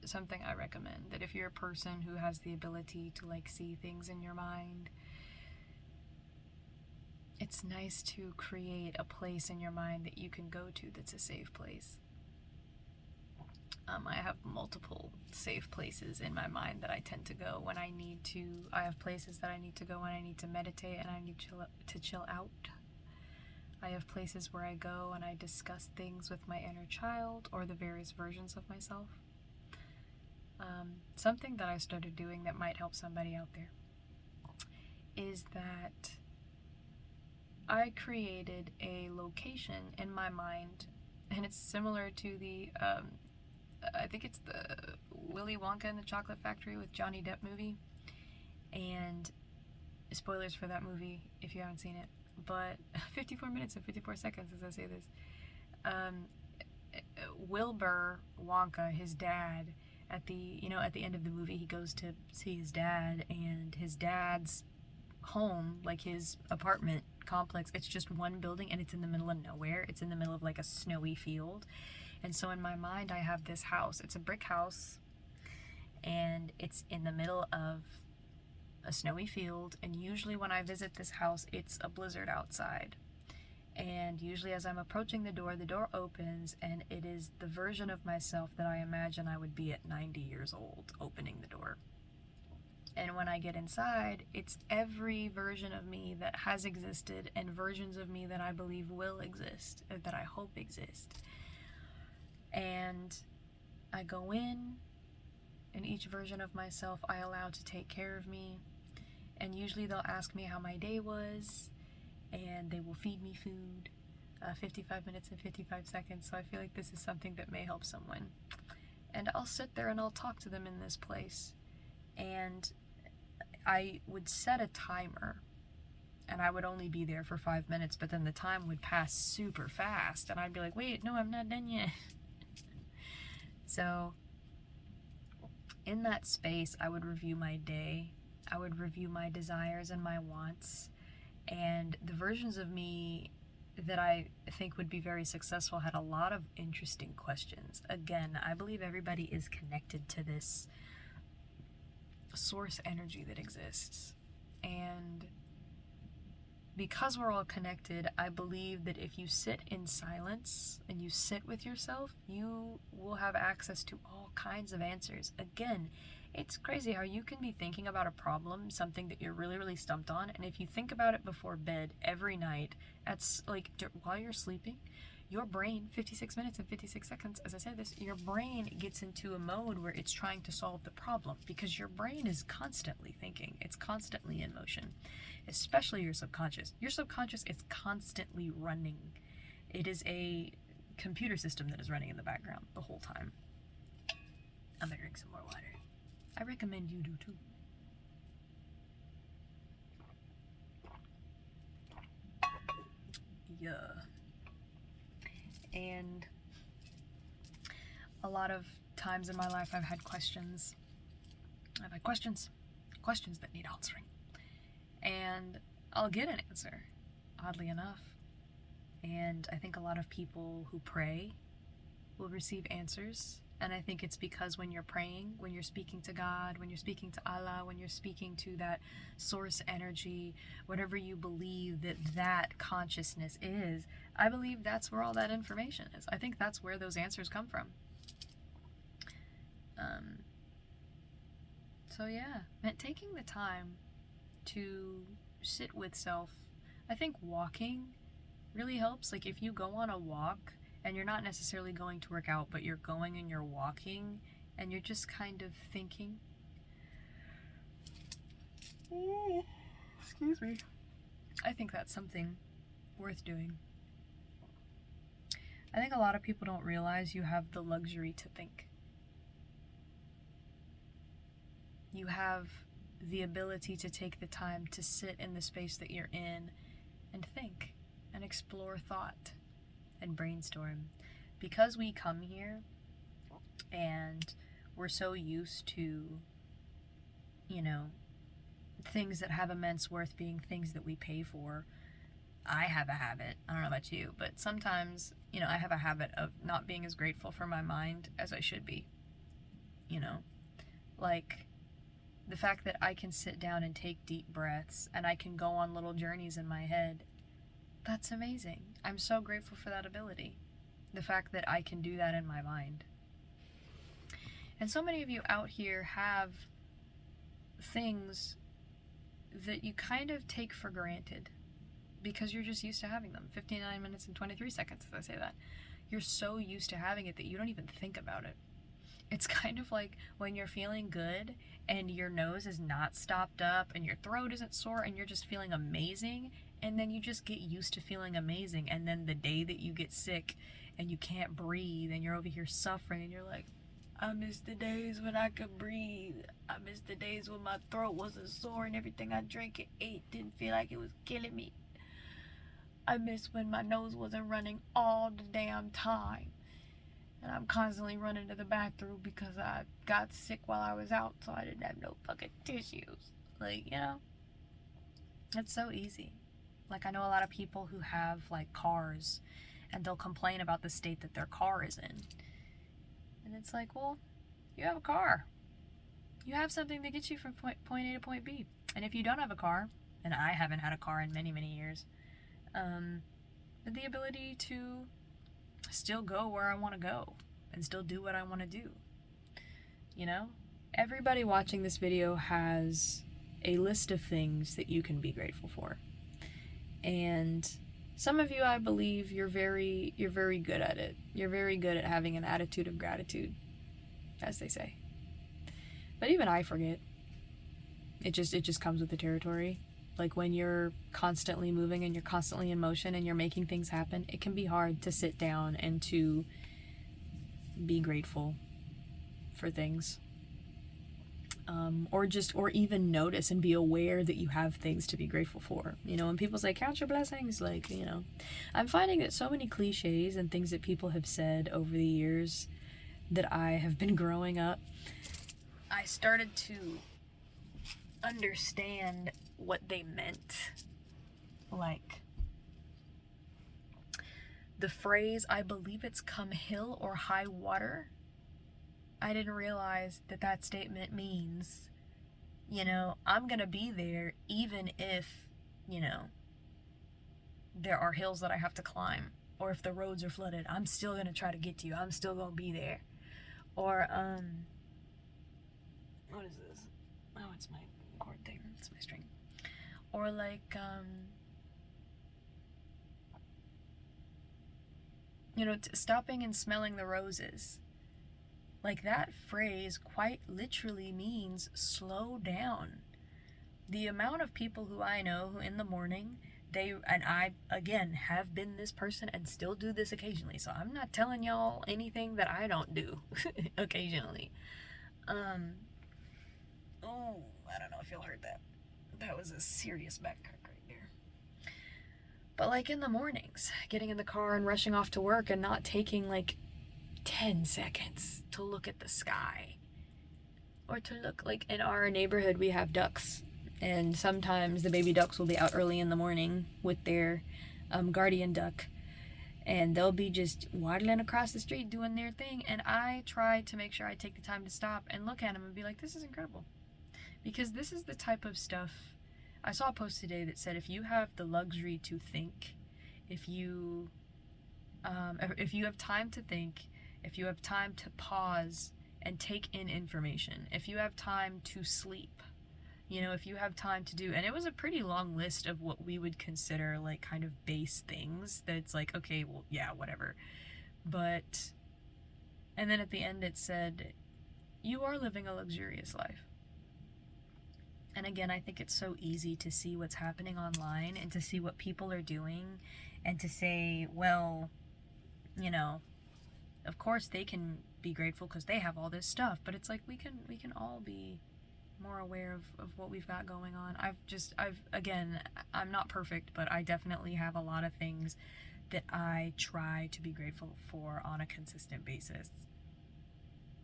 something I recommend, that if you're a person who has the ability to like see things in your mind, it's nice to create a place in your mind that you can go to that's a safe place. I have multiple safe places in my mind that I tend to go when I need to. I have places that I need to go when I need to meditate and I need to chill out. I have places where I go and I discuss things with my inner child or the various versions of myself. Something that I started doing that might help somebody out there is that I created a location in my mind, and it's similar to the I think it's the Willy Wonka and the Chocolate Factory with Johnny Depp movie. And spoilers for that movie if you haven't seen it. But 54 minutes and 54 seconds as I say this. Wilbur Wonka, his dad, at the end of the movie, he goes to see his dad, and his dad's home, like his apartment complex, it's just one building and it's in the middle of nowhere. It's in the middle of like a snowy field. And so in my mind, I have this house. It's a brick house, and it's in the middle of a snowy field. And usually when I visit this house, it's a blizzard outside. And usually as I'm approaching the door opens, and it is the version of myself that I imagine I would be at 90 years old opening the door. And when I get inside, it's every version of me that has existed and versions of me that I believe will exist, or that I hope exist. And I go in, and each version of myself I allow to take care of me. And usually they'll ask me how my day was, and they will feed me food, 55 minutes and 55 seconds. So I feel like this is something that may help someone. And I'll sit there and I'll talk to them in this place. And I would set a timer, and I would only be there for 5 minutes, but then the time would pass super fast, and I'd be like, wait, no, I'm not done yet. So in that space, I would review my day. I would review my desires and my wants, and the versions of me that I think would be very successful had a lot of interesting questions. Again, I believe everybody is connected to this source energy that exists, and because we're all connected, I believe that if you sit in silence and you sit with yourself, you will have access to all kinds of answers. Again, it's crazy how you can be thinking about a problem, something that you're really, really stumped on, and if you think about it before bed every night, while you're sleeping, your brain, 56 minutes and 56 seconds, as I said this, your brain gets into a mode where it's trying to solve the problem, because your brain is constantly thinking. It's constantly in motion, especially your subconscious. Your subconscious is constantly running. It is a computer system that is running in the background the whole time. I'm gonna drink some more water. I recommend you do too. Yeah. And a lot of times in my life I've had questions. I've had questions that need answering. And I'll get an answer, oddly enough. And I think a lot of people who pray will receive answers. And I think it's because when you're praying, when you're speaking to God, when you're speaking to Allah, when you're speaking to that source energy, whatever you believe that consciousness is, I believe that's where all that information is. I think that's where those answers come from. So yeah, taking the time to sit with self. I think walking really helps. Like if you go on a walk and you're not necessarily going to work out, but you're going and you're walking and you're just kind of thinking. Excuse me. I think that's something worth doing. I think a lot of people don't realize you have the luxury to think. You have the ability to take the time to sit in the space that you're in and think and explore thought and brainstorm. Because we come here and we're so used to, things that have immense worth being things that we pay for. I have a habit, I don't know about you, but sometimes, I have a habit of not being as grateful for my mind as I should be. Like the fact that I can sit down and take deep breaths and I can go on little journeys in my head, that's amazing. I'm so grateful for that ability. The fact that I can do that in my mind. And so many of you out here have things that you kind of take for granted because you're just used to having them. 59 minutes and 23 seconds as I say that. You're so used to having it that you don't even think about it. It's kind of like when you're feeling good and your nose is not stopped up and your throat isn't sore and you're just feeling amazing, and then you just get used to feeling amazing, and then the day that you get sick and you can't breathe and you're over here suffering and you're like, I miss the days when I could breathe. I miss the days when my throat wasn't sore and everything I drank and ate didn't feel like it was killing me. I miss when my nose wasn't running all the damn time. And I'm constantly running to the bathroom because I got sick while I was out, so I didn't have no fucking tissues. It's so easy. Like, I know a lot of people who have, cars, and they'll complain about the state that their car is in. And it's like, well, you have a car. You have something that gets you from point A to point B. And if you don't have a car, and I haven't had a car in many, many years, the ability to still go where I want to go and still do what I want to do. You know? Everybody watching this video has a list of things that you can be grateful for. And some of you, I believe, you're very good at it. You're very good at having an attitude of gratitude, as they say. But even I forget. It just comes with the territory. Like when you're constantly moving and you're constantly in motion and you're making things happen, it can be hard to sit down and to be grateful for things. Or even notice and be aware that you have things to be grateful for. You know, when people say, count your blessings, like, you know, I'm finding that so many cliches and things that people have said over the years that I have been growing up, I started to understand what they meant. Like, the phrase, I believe it's come hill or high water, I didn't realize that that statement means, you know, I'm gonna be there even if, you know, there are hills that I have to climb, or if the roads are flooded, I'm still gonna try to get to you. I'm still gonna be there. Or, what is this? Oh, it's my cord thing. It's my string. Or like, you know, stopping and smelling the roses. Like, that phrase quite literally means slow down. The amount of people who I know who in the morning, and I, again, have been this person and still do this occasionally, so I'm not telling y'all anything that I don't do occasionally. Oh, I don't know if y'all heard that. That was a serious back crack right there. But like in the mornings, getting in the car and rushing off to work and not taking like 10 seconds to look at the sky, or to look, like in our neighborhood we have ducks, and sometimes the baby ducks will be out early in the morning with their guardian duck, and they'll be just waddling across the street doing their thing, and I try to make sure I take the time to stop and look at them and be like, this is incredible, because this is the type of stuff. I saw a post today that said, if you have the luxury to think, if you have time to think, if you have time to pause and take in information, if you have time to sleep, you know, if you have time to do, and it was a pretty long list of what we would consider like kind of base things that it's like, okay, well, yeah, whatever. But, and then at the end it said, you are living a luxurious life. And again, I think it's so easy to see what's happening online and to see what people are doing and to say, well, you know, of course they can be grateful because they have all this stuff, but it's like we can all be more aware of what we've got going on. Again, I'm not perfect, but I definitely have a lot of things that I try to be grateful for on a consistent basis.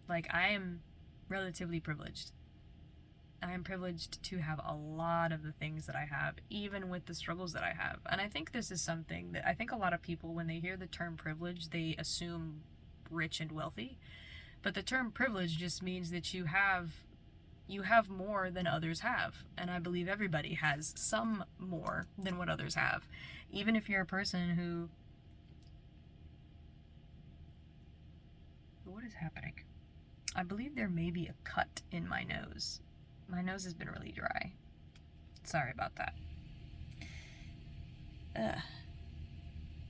Like, I am relatively privileged. I am privileged to have a lot of the things that I have, even with the struggles that I have. And I think this is something that I think a lot of people, when they hear the term privilege, they assume rich and wealthy. But the term privilege just means that you have more than others have. And I believe everybody has some more than what others have. Even if you're a person who... What is happening? I believe there may be a cut in my nose. My nose has been really dry. Sorry about that.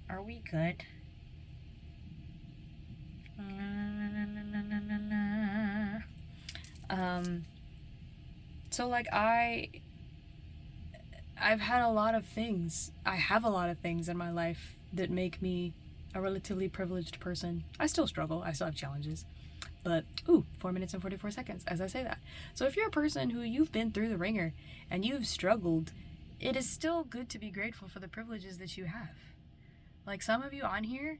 Are we good? So like I've had a lot of things. I have a lot of things in my life that make me a relatively privileged person. I still struggle. I still have challenges. But, 4 minutes and 44 seconds as I say that. So if you're a person who you've been through the ringer and you've struggled, it is still good to be grateful for the privileges that you have. Like, some of you on here,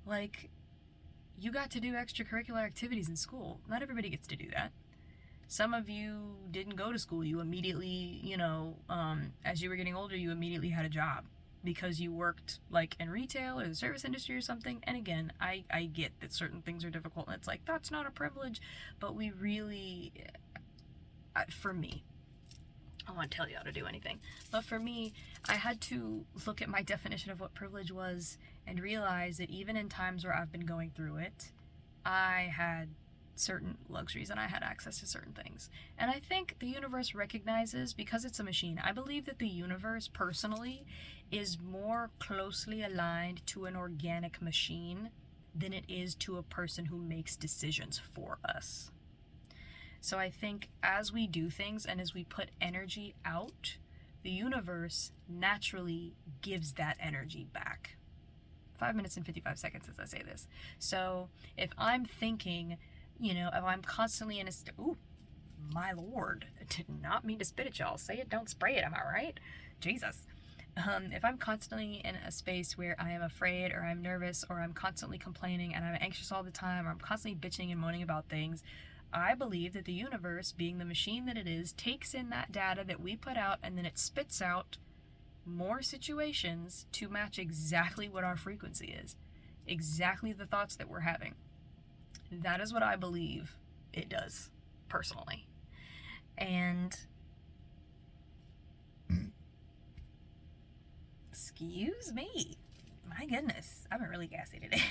like, you got to do extracurricular activities in school. Not everybody gets to do that. Some of you didn't go to school. You immediately, as you were getting older, you immediately had a job. because you worked like in retail or the service industry or something. And again, I get that certain things are difficult and it's like, that's not a privilege, but we really, for me, I won't tell you how to do anything, but for me, I had to look at my definition of what privilege was and realize that even in times where I've been going through it, I had certain luxuries and I had access to certain things. And I think the universe recognizes, because it's a machine, I believe that the universe personally is more closely aligned to an organic machine than it is to a person who makes decisions for us. So I think as we do things and as we put energy out, the universe naturally gives that energy back. 5 minutes and 55 seconds as I say this. So if I'm thinking, if I'm constantly in a ooh, my lord, I did not mean to spit at y'all. Say it, don't spray it, am I right? Jesus. If I'm constantly in a space where I am afraid or I'm nervous or I'm constantly complaining and I'm anxious all the time or I'm constantly bitching and moaning about things, I believe that the universe, being the machine that it is, takes in that data that we put out and then it spits out more situations to match exactly what our frequency is, exactly the thoughts that we're having. That is what I believe it does, personally. And excuse me, my goodness, I've been really gassy today.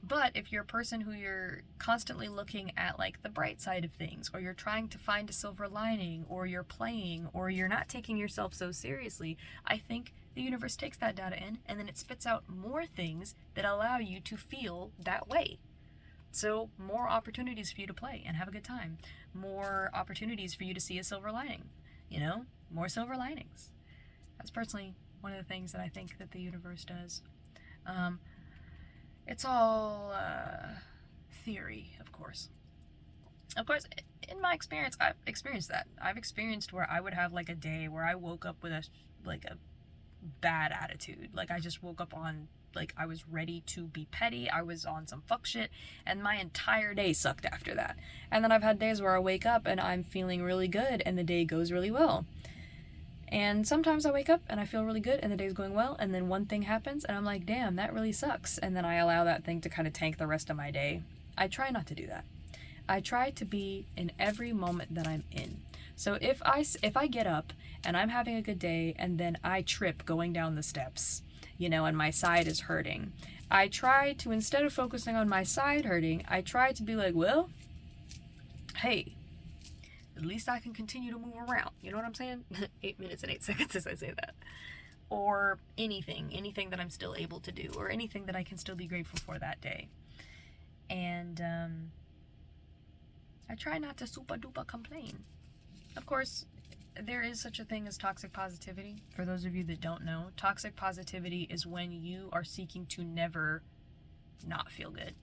But if you're a person who you're constantly looking at like the bright side of things, or you're trying to find a silver lining, or you're playing, or you're not taking yourself so seriously, I think the universe takes that data in and then it spits out more things that allow you to feel that way. So more opportunities for you to play and have a good time. More opportunities for you to see a silver lining. More silver linings. That's personally one of the things that I think that the universe does. It's all theory, of course. Of course, in my experience, I've experienced that. I've experienced where I would have like a day where I woke up with a bad attitude. Like I just woke up on, like I was ready to be petty. I was on some fuck shit, and my entire day sucked after that. And then I've had days where I wake up and I'm feeling really good and the day goes really well. And sometimes I wake up and I feel really good and the day's going well, and then one thing happens and I'm like, damn, that really sucks. And then I allow that thing to kind of tank the rest of my day. I try not to do that. I try to be in every moment that I'm in. So if I get up and I'm having a good day and then I trip going down the steps, and my side is hurting, I try to, instead of focusing on my side hurting, I try to be like, well, hey, at least I can continue to move around. You know what I'm saying? 8 minutes and 8 seconds as I say that. Or anything that I'm still able to do, or anything that I can still be grateful for that day. And I try not to super duper complain. Of course, there is such a thing as toxic positivity. For those of you that don't know, toxic positivity is when you are seeking to never not feel good.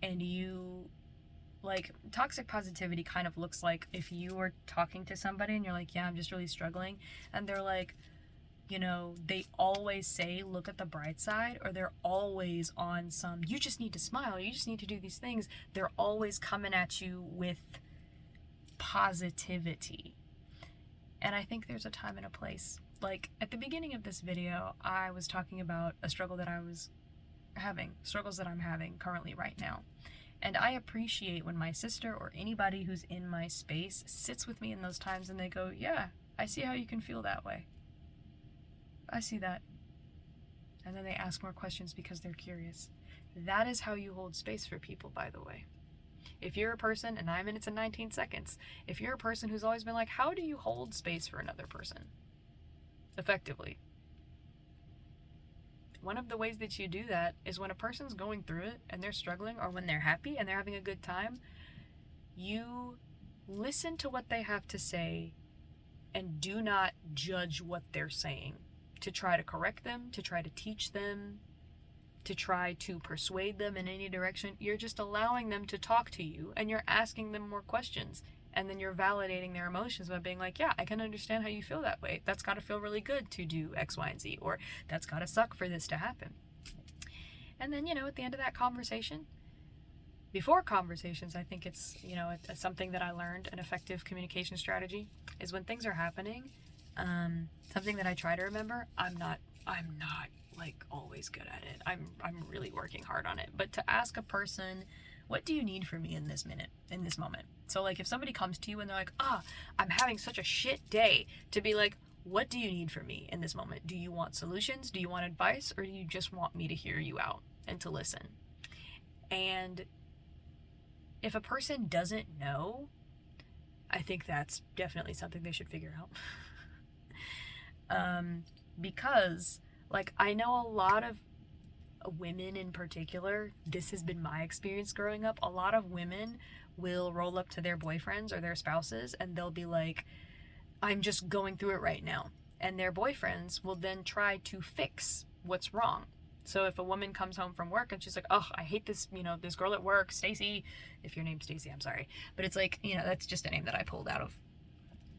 And toxic positivity kind of looks like if you are talking to somebody and you're like, yeah, I'm just really struggling. And they're like, they always say, look at the bright side, or they're always on some, you just need to smile, you just need to do these things. They're always coming at you with positivity. And I think there's a time and a place. Like at the beginning of this video, I was talking about a struggle that I was having, struggles that I'm having currently right now. And I appreciate when my sister or anybody who's in my space sits with me in those times and they go, yeah, I see how you can feel that way. I see that. And then they ask more questions because they're curious. That is how you hold space for people, by the way. If you're a person, and 9 minutes and 19 seconds, if you're a person who's always been like, how do you hold space for another person effectively? One of the ways that you do that is when a person's going through it and they're struggling, or when they're happy and they're having a good time, you listen to what they have to say and do not judge what they're saying, to try to correct them, to try to teach them, to try to persuade them in any direction. You're just allowing them to talk to you, and you're asking them more questions, and then you're validating their emotions by being like, yeah, I can understand how you feel that way. That's got to feel really good to do X, Y, and Z, or that's got to suck for this to happen. And then, at the end of that conversation, before conversations, I think it's, it's something that I learned, an effective communication strategy, is when things are happening, something that I try to remember, I'm not like always good at it. I'm really working hard on it. But to ask a person, what do you need from me in this moment? So like if somebody comes to you and they're like, I'm having such a shit day, to be like, what do you need from me in this moment? Do you want solutions? Do you want advice? Or do you just want me to hear you out and to listen? And if a person doesn't know, I think that's definitely something they should figure out. Because, like, I know a lot of women in particular, this has been my experience growing up, a lot of women will roll up to their boyfriends or their spouses and they'll be like, I'm just going through it right now. And their boyfriends will then try to fix what's wrong. So if a woman comes home from work and she's like, I hate this, this girl at work, Stacy, if your name's Stacy, I'm sorry. But it's like, that's just a name that I pulled out of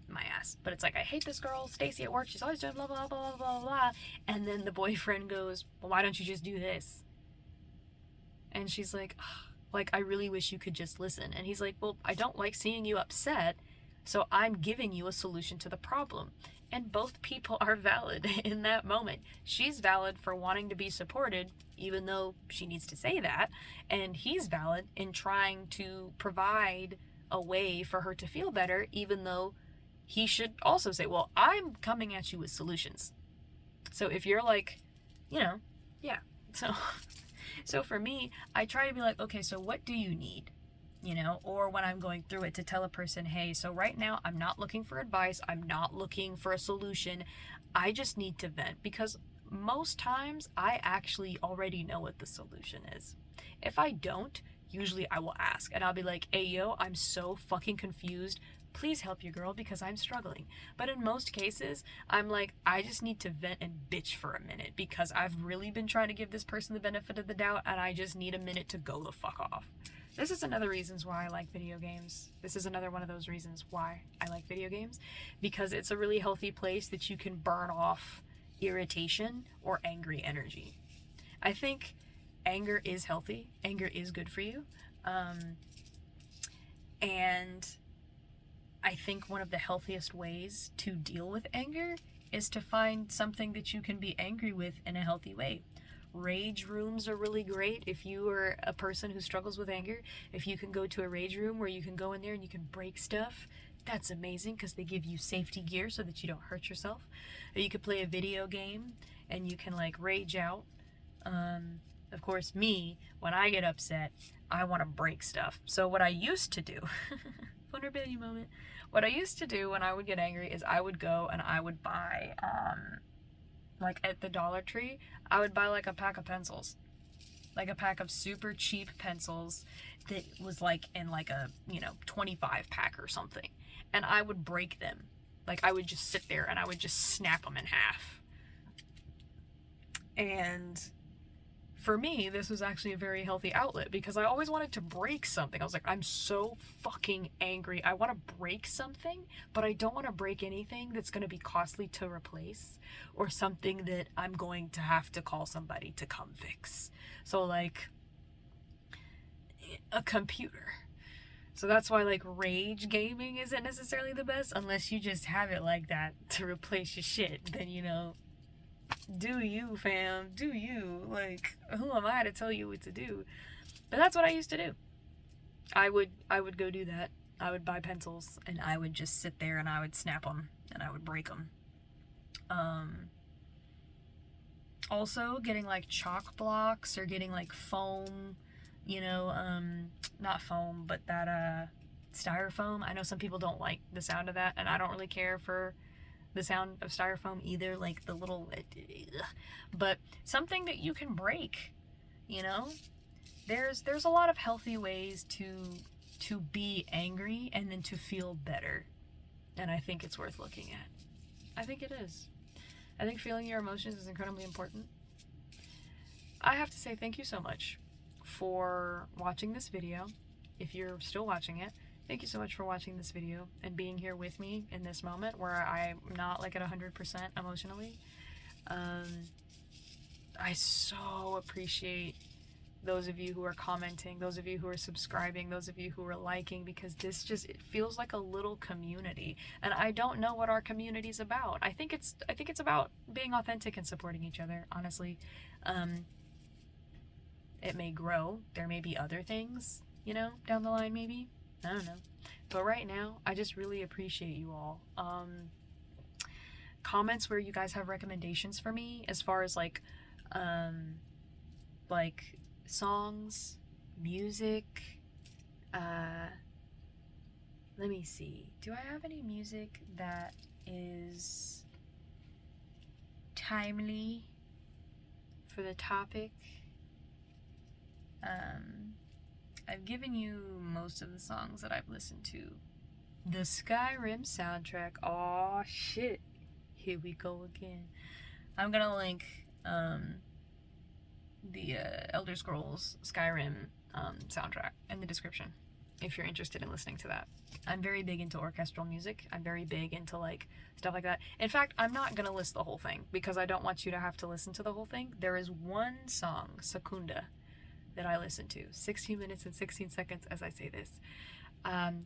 my ass. But it's like, I hate this girl, Stacy at work, she's always doing blah, blah, blah, blah, blah. And then the boyfriend goes, well, why don't you just do this? And she's like, I really wish you could just listen. And he's like, well, I don't like seeing you upset, so I'm giving you a solution to the problem. And both people are valid in that moment. She's valid for wanting to be supported, even though she needs to say that. And he's valid in trying to provide a way for her to feel better, even though he should also say, well, I'm coming at you with solutions. So if you're like, yeah. So for me, I try to be like, okay, so what do you need? Or when I'm going through it, to tell a person, hey, so right now I'm not looking for advice. I'm not looking for a solution. I just need to vent, because most times I actually already know what the solution is. If I don't, usually I will ask and I'll be like, hey, yo, I'm so fucking confused. Please help your girl because I'm struggling. But in most cases, I'm like, I just need to vent and bitch for a minute because I've really been trying to give this person the benefit of the doubt and I just need a minute to go the fuck off. This is another reasons why I like video games. This is another one of those reasons why I like video games, because it's a really healthy place that you can burn off irritation or angry energy. I think anger is healthy. Anger is good for you. And I think one of the healthiest ways to deal with anger is to find something that you can be angry with in a healthy way. Rage rooms are really great if you are a person who struggles with anger. If you can go to a rage room where you can go in there and you can break stuff, that's amazing because they give you safety gear so that you don't hurt yourself. Or you could play a video game and you can like rage out. Of course, me, when I get upset, I want to break stuff. So what I used to do, vulnerability moment, what I used to do when I would get angry is I would go and I would buy, like at the Dollar Tree, I would buy like a pack of pencils. Like a pack of super cheap pencils that was like in like a, 25 pack or something. And I would break them. Like I would just sit there and I would just snap them in half. And for me, this was actually a very healthy outlet because I always wanted to break something. I was like, I'm so fucking angry. I want to break something, but I don't want to break anything that's going to be costly to replace or something that I'm going to have to call somebody to come fix. So like a computer. So that's why like rage gaming isn't necessarily the best unless you just have it like that to replace your shit. Then, do you, fam, do you. Like, who am I to tell you what to do? But that's what I used to do. I would go do that. I would buy pencils and I would just sit there and I would snap them and I would break them. Also getting like chalk blocks or getting like foam, not foam, but that styrofoam. I know some people don't like the sound of that, and I don't really care for the sound of styrofoam either, like the little, but something that you can break, there's a lot of healthy ways to be angry and then to feel better, and I think it's worth looking at. I think it is. I think feeling your emotions is incredibly important. I have to say thank you so much for watching this video. If you're still watching it, thank you so much for watching this video and being here with me in this moment where I'm not like at 100% emotionally. I so appreciate those of you who are commenting, those of you who are subscribing, those of you who are liking, because it feels like a little community. And I don't know what our community is about. I think it's about being authentic and supporting each other, honestly. It may grow. There may be other things, down the line maybe. I don't know. But right now, I just really appreciate you all. Comments where you guys have recommendations for me as far as like songs, music. Let me see. Do I have any music that is timely for the topic? I've given you most of the songs that I've listened to. The Skyrim soundtrack. Oh shit. Here we go again. I'm gonna link the Elder Scrolls Skyrim soundtrack in the description if you're interested in listening to that. I'm very big into orchestral music. I'm very big into like stuff like that. In fact, I'm not gonna list the whole thing because I don't want you to have to listen to the whole thing. There is one song, Secunda, that I listen to. 16 minutes and 16 seconds as I say this.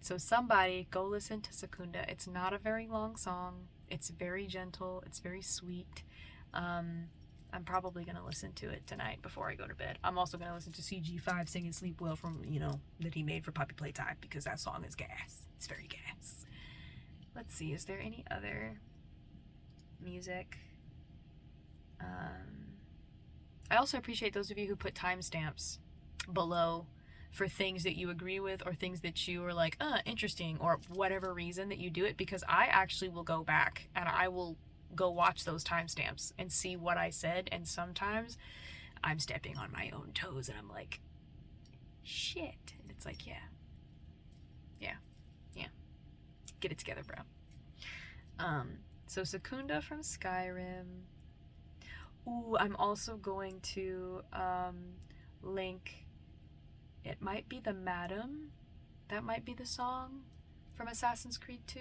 So somebody go listen to Secunda. It's not a very long song. It's very gentle. It's very sweet. I'm probably going to listen to it tonight before I go to bed. I'm also going to listen to CG5 singing Sleep Well from, that he made for Poppy Playtime because that song is gas. It's very gas. Let's see. Is there any other music? I also appreciate those of you who put timestamps below for things that you agree with or things that you are like, interesting, or whatever reason that you do it, because I actually will go back and I will go watch those timestamps and see what I said, and sometimes I'm stepping on my own toes and I'm like, shit. And it's like, yeah. Get it together, bro. So Secunda from Skyrim. Ooh, I'm also going to link, it might be the Madam, that might be the song from Assassin's Creed 2.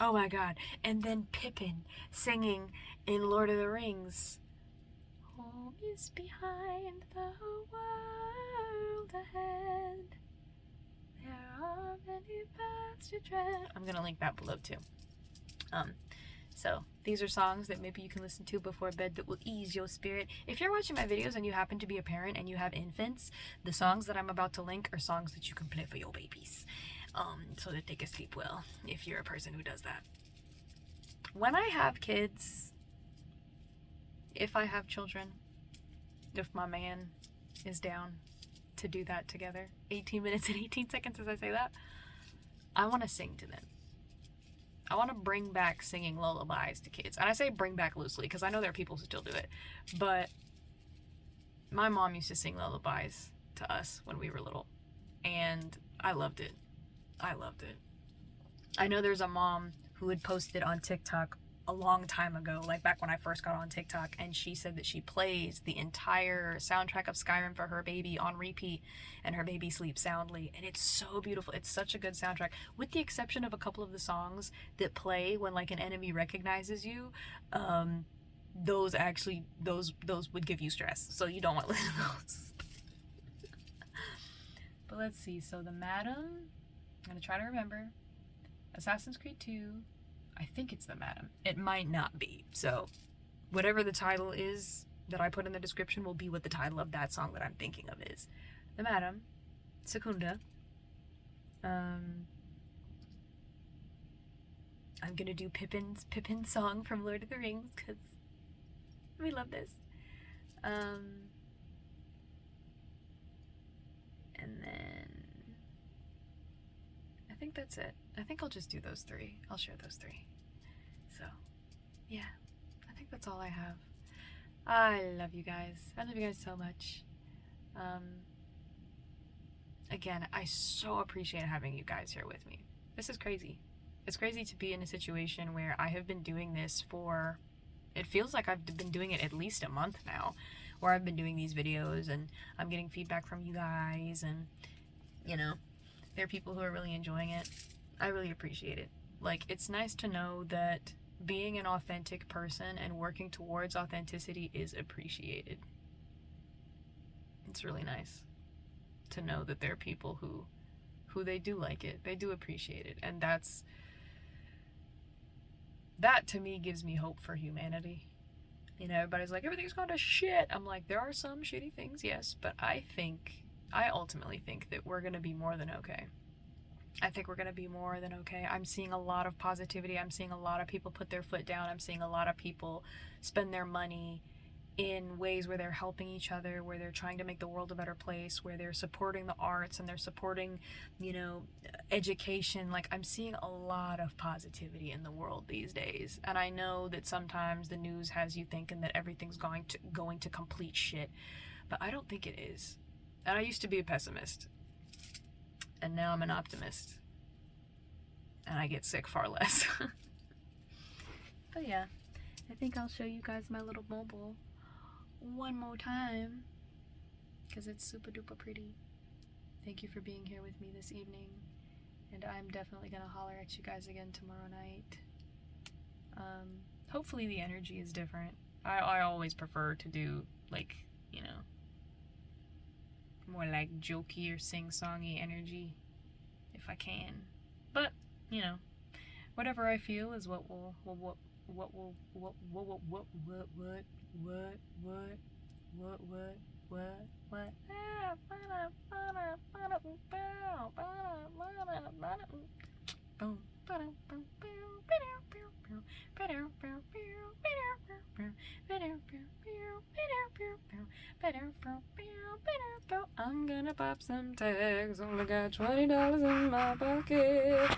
Oh my god. And then Pippin singing in Lord of the Rings. Home is behind the world ahead. There are many paths to tread. I'm gonna link that below too. So these are songs that maybe you can listen to before bed that will ease your spirit. If you're watching my videos and you happen to be a parent and you have infants, the songs that I'm about to link are songs that you can play for your babies, so that they can sleep well, if you're a person who does that. When I have kids, if I have children, if my man is down to do that together, 18 minutes and 18 seconds as I say that, I want to sing to them. I want to bring back singing lullabies to kids. And I say bring back loosely because I know there are people who still do it. But my mom used to sing lullabies to us when we were little. And I loved it. I know there's a mom who had posted on TikTok a long time ago, like back when I first got on TikTok, and she said that she plays the entire soundtrack of Skyrim for her baby on repeat, and her baby sleeps soundly, and it's so beautiful. It's such a good soundtrack, with the exception of a couple of the songs that play when like an enemy recognizes you. Those would give you stress, so you don't want to listen to those. But let's see. So the Madam, I'm gonna try to remember. Assassin's Creed 2. I think it's the Madam. It might not be. So whatever the title is that I put in the description will be what the title of that song that I'm thinking of is. The Madam, Secunda. I'm gonna do Pippin's song from Lord of the Rings because we love this. And then I think that's it. I think I'll just do those three. I'll share those three. So, yeah. I think that's all I have. I love you guys. I love you guys so much. Again, I so appreciate having you guys here with me. This is crazy. It's crazy to be in a situation where I have been doing this for, it feels like I've been doing it at least a month now, where I've been doing these videos and I'm getting feedback from you guys, and you know, there are people who are really enjoying it. I really appreciate it. Like, it's nice to know that being an authentic person and working towards authenticity is appreciated. It's really nice to know that there are people who they do like it, they do appreciate it, and that to me gives me hope for humanity. You know, everybody's like, everything's gone to shit. I'm like, there are some shitty things, yes, but I ultimately think that we're gonna be more than okay. I think we're gonna be more than okay. I'm seeing a lot of positivity. I'm seeing a lot of people put their foot down. I'm seeing a lot of people spend their money in ways where they're helping each other, where they're trying to make the world a better place, where they're supporting the arts and they're supporting, you know, education. Like, I'm seeing a lot of positivity in the world these days. And I know that sometimes the news has you thinking that everything's going to complete shit, but I don't think it is. And I used to be a pessimist, and now I'm an optimist, and I get sick far less. But yeah, I think I'll show you guys my little mobile one more time, because it's super duper pretty. Thank you for being here with me this evening, and I'm definitely gonna holler at you guys again tomorrow night. Hopefully the energy is different. I always prefer to do, like, you know, more like jokey or sing-songy energy if I can. But, you know, whatever I feel is what will I'm gonna pop some tags, only got $20 in my pocket.